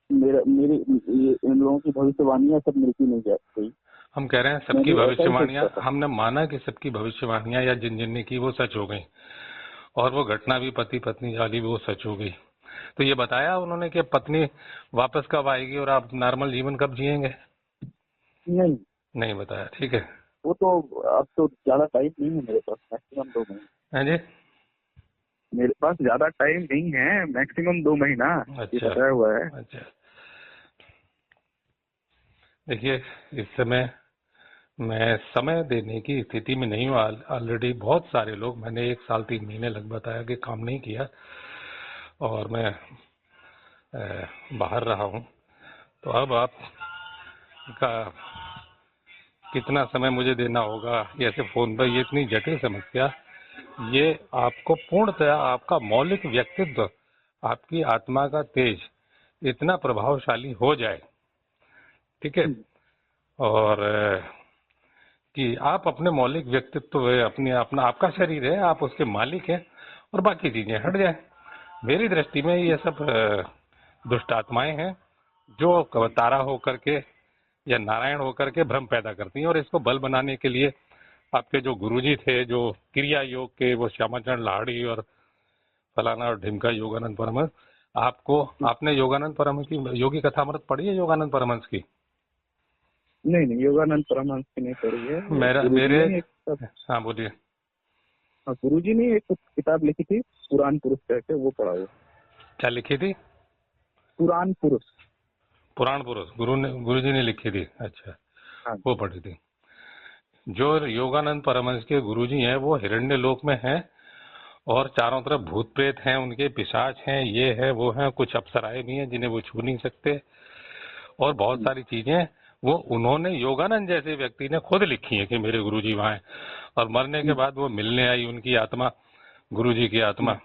Speaker 2: मेरी इन लोगों की भविष्यवाणियां सब मिलती नहीं गई।
Speaker 1: हम कह रहे हैं
Speaker 2: मैं
Speaker 1: सबकी
Speaker 2: भी ऐसा ही
Speaker 1: भविष्यवाणियां,
Speaker 2: सोचता था।
Speaker 1: हमने माना कि सबकी भविष्यवाणियां या जिन जिन ने की वो सच हो गई, और वो घटना भी पति पत्नी वाली वो सच हो गई, तो ये बताया उन्होंने कि पत्नी वापस कब आएगी और आप नॉर्मल जीवन कब जिएंगे?
Speaker 2: नहीं,
Speaker 1: नहीं बताया, ठीक है।
Speaker 2: वो तो अब तो ज्यादा टाइम नहीं है मेरे पास, मैक्सिमम 2 महीने।
Speaker 1: हाँ जी।
Speaker 2: मेरे पास ज्यादा टाइम नहीं है, मैक्सिमम 2 महीना ये
Speaker 1: अच्छा
Speaker 2: बताया हुआ है।
Speaker 1: अच्छा। देखिए, इस समय मैं समय देने की स्थिति में नहीं हूँ। ऑलरेडी बहुत सारे लोग, मैंने 1 साल 3 महीने लग बताया कि काम नहीं किया और मैं बाहर रहा हूँ। तो अब आप का कितना समय मुझे देना होगा ऐसे फोन पर, ये इतनी जटिल समस्या, ये आपको पूर्णतः आपका मौलिक व्यक्तित्व, आपकी आत्मा का तेज इतना प्रभावशाली हो जाए, ठीक है, और कि आप अपने मौलिक व्यक्तित्व, अपने अपना आपका शरीर है, आप उसके मालिक हैं और बाकी चीजें हट जाए। मेरी दृष्टि में ये सब दुष्ट आत्माएं हैं जो तारा होकर के या नारायण होकर के भ्रम पैदा करती हैं, और इसको बल बनाने के लिए आपके जो गुरुजी थे, जो क्रिया योग के, वो श्यामाचरण लाहिड़ी और फलाना और ढिमका योगानंद परमहंस, आपको, आपने योगानंद परमहंस की योगी कथामृत पढ़ी है? योगानंद परमहंस की?
Speaker 2: नहीं नहीं, योगानंद परमहंस की नहीं पढ़ी है।
Speaker 1: मेरा
Speaker 2: गुरुजी
Speaker 1: मेरे
Speaker 2: ने एक,
Speaker 1: हाँ बोलिए।
Speaker 2: हाँ, गुरुजी ने एक किताब लिखी थी पुराण पुरुष करके, वो पढ़ा हुआ।
Speaker 1: क्या लिखी थी?
Speaker 2: पुराण पुरुष।
Speaker 1: पुराण पुरुष गुरु जी ने लिखी थी? अच्छा,
Speaker 2: हाँ
Speaker 1: वो पढ़ी थी। जो योगानंद परमहंस के गुरुजी हैं वो हिरण्य लोक में हैं और चारों तरफ भूत प्रेत हैं, उनके पिशाच हैं, ये है वो है, कुछ अप्सराएं भी हैं जिन्हें वो छू नहीं सकते, और बहुत सारी चीजें वो उन्होंने, योगानंद जैसे व्यक्ति ने खुद लिखी है कि मेरे गुरुजी वहां हैं। और मरने के बाद वो मिलने आई उनकी आत्मा, गुरुजी की आत्मा,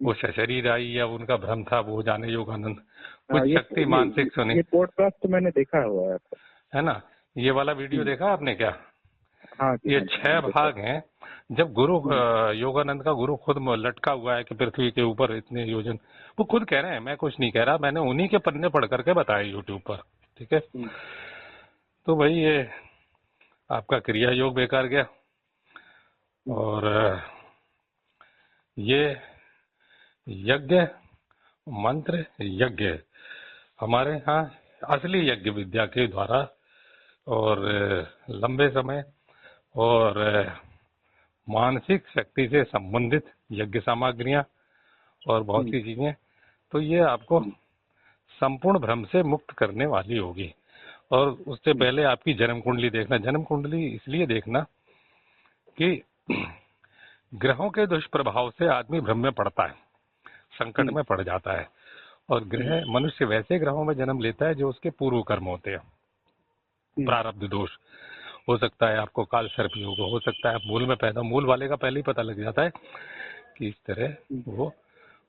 Speaker 1: वो शरीर आई या उनका भ्रम था, वो जाने योगानंद।
Speaker 2: हाँ,
Speaker 1: कुछ शक्ति मानसिक सुनी,
Speaker 2: ये पॉडकास्ट मैंने देखा हुआ है आपका।
Speaker 1: है ना? ये वाला वीडियो देखा आपने क्या?
Speaker 2: हाँ जी,
Speaker 1: ये
Speaker 2: हाँ जी,
Speaker 1: 6
Speaker 2: मैंने देखा।
Speaker 1: भाग हैं। जब योगानंद का गुरु खुद लटका हुआ है कि पृथ्वी के ऊपर इतने योजन, वो खुद कह रहे हैं, मैं कुछ नहीं कह रहा, मैंने उन्हीं के पन्ने पढ़ करके बताया यूट्यूब पर, ठीक है। तो भाई ये आपका क्रिया योग बेकार गया, और ये यज्ञ, मंत्र यज्ञ हमारे यहाँ असली यज्ञ विद्या के द्वारा, और लंबे समय और मानसिक शक्ति से संबंधित यज्ञ सामग्रियां और बहुत सी चीजें, तो ये आपको संपूर्ण भ्रम से मुक्त करने वाली होगी। और उससे पहले आपकी जन्म कुंडली देखना। जन्म कुंडली इसलिए देखना कि ग्रहों के दुष्प्रभाव से आदमी भ्रम में पड़ता है, संकट में पड़ जाता है, और ग्रह, मनुष्य वैसे ग्रहों में जन्म लेता है जो उसके पूर्व कर्म होते हैं। प्रारब्ध दोष हो सकता है, आपको काल सर्प योग हो सकता है, आप मूल में पैदा, मूल वाले का पहले ही पता लग जाता है कि इस तरह वो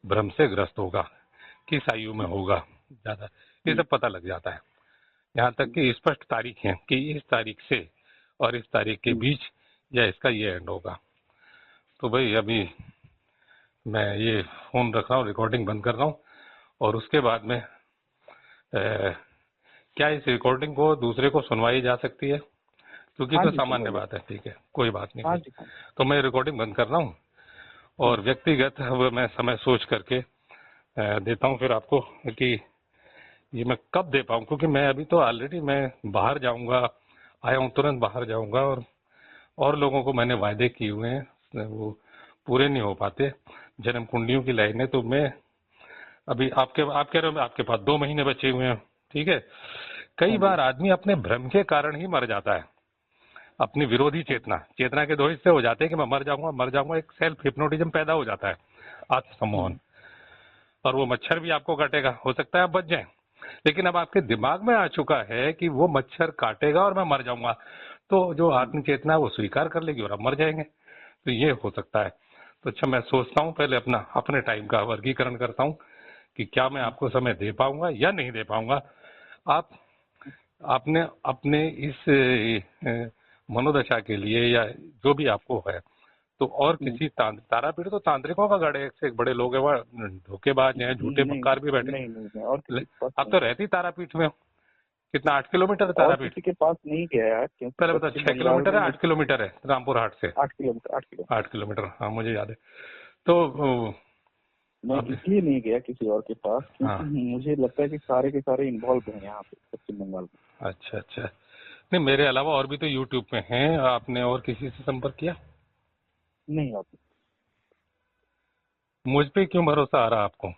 Speaker 1: भ्रम से ग्रस्त होगा, किस आयु में होगा ज्यादा, ये सब पता लग जाता है। यहाँ तक कि स्पष्ट तारीख है कि इस तारीख से और इस तारीख के बीच या इसका ये एंड होगा। तो भाई अभी मैं ये फोन रख रहा हूँ, रिकॉर्डिंग बंद कर रहा हूँ, और उसके बाद में क्या इस रिकॉर्डिंग को दूसरे को सुनवाई जा सकती है? क्योंकि तो सामान्य बात है, ठीक है, कोई बात नहीं। तो मैं रिकॉर्डिंग बंद कर रहा हूँ और व्यक्तिगत अब मैं समय सोच करके देता हूँ फिर आपको कि ये मैं कब दे पाऊँ, क्योंकि मैं अभी तो ऑलरेडी मैं बाहर जाऊंगा, आया हूँ, तुरंत बाहर जाऊंगा, और लोगों को मैंने वायदे किए हुए हैं, वो पूरे नहीं हो पाते। जन्म कुंडलियों की लाइनें तो मैं अभी आप कह रहे हो आपके पास 2 महीने बचे हुए हैं, ठीक है। कई बार आदमी अपने भ्रम के कारण ही मर जाता है, अपनी विरोधी चेतना के दोष से हो जाते हैं कि मैं मर जाऊंगा, एक सेल्फ हिप्नोटिज्म पैदा हो जाता है, आत्मसम्मोहन, और वो मच्छर भी आपको काटेगा, हो सकता है आप बच जाएं, लेकिन अब आपके दिमाग में आ चुका है कि वो मच्छर काटेगा और मैं मर जाऊंगा, तो जो आत्म चेतना वो स्वीकार कर लेगी और आप मर जाएंगे। तो ये हो सकता है। तो अच्छा, मैं सोचता हूँ पहले अपने टाइम का वर्गीकरण करता हूँ कि क्या मैं आपको समय दे पाऊंगा या नहीं दे पाऊंगा। आप आपने अपने इस मनोदशा के लिए या जो भी आपको है, तो और किसी तारापीठ तो तांत्रिकों का गढ़ है, एक से एक बड़े लोग हैं वहाँ, धोखेबाज हैं, झूठे मक्कार भी बैठे।
Speaker 2: नहीं, और किसी के पास
Speaker 1: आप तो रहती तारापीठ में हो, कितना 8 किलोमीटर है
Speaker 2: और
Speaker 1: तारापीठ?
Speaker 2: किसी के पास नहीं गया यार, क्योंकि
Speaker 1: पहले बता, 6 किलोमीटर है 8 किलोमीटर है रामपुर हाट से?
Speaker 2: 8 किलोमीटर।
Speaker 1: 8 किलोमीटर, हाँ मुझे याद है। तो
Speaker 2: मैं
Speaker 1: अब
Speaker 2: इसलिए नहीं गया किसी और के पास
Speaker 1: हाँ,
Speaker 2: क्योंकि मुझे लगता है कि सारे के सारे इन्वॉल्व हैं यहाँ पे पश्चिम बंगाल में।
Speaker 1: अच्छा अच्छा। नहीं, मेरे अलावा और भी तो यूट्यूब पे हैं, आपने और किसी से संपर्क किया?
Speaker 2: नहीं आप,
Speaker 1: मुझ पे क्यों भरोसा आ रहा आपको?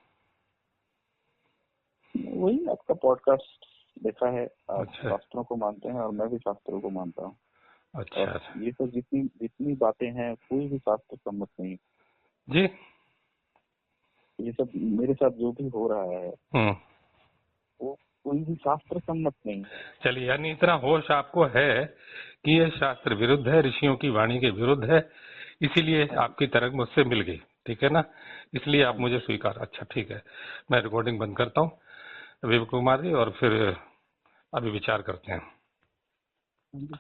Speaker 2: वही आपका पॉडकास्ट देखा है, आप
Speaker 1: अच्छा
Speaker 2: शास्त्रों को मानते हैं और मैं भी शास्त्रों को मानता हूँ।
Speaker 1: अच्छा
Speaker 2: और
Speaker 1: अच्छा।
Speaker 2: ये सब जितनी जितनी बातें हैं कोई भी शास्त्र सम्मत नहीं।
Speaker 1: जी।
Speaker 2: ये सब मेरे साथ जो भी हो रहा है
Speaker 1: हम्म।
Speaker 2: वो कोई भी शास्त्र सम्मत नहीं।
Speaker 1: चलिए, यानी इतना होश आपको है कि ये शास्त्र विरुद्ध है, ऋषियों की वाणी के विरुद्ध है, इसीलिए
Speaker 2: हाँ जी,
Speaker 1: आपकी तरक मुझसे मिल गई, ठीक है ना? इसलिए
Speaker 2: हाँ
Speaker 1: आप
Speaker 2: जी,
Speaker 1: मुझे स्वीकार, अच्छा ठीक है। मैं रिकॉर्डिंग बंद करता हूँ विवेक कुमार जी, और फिर अभी विचार करते हैं।
Speaker 2: हाँ जी।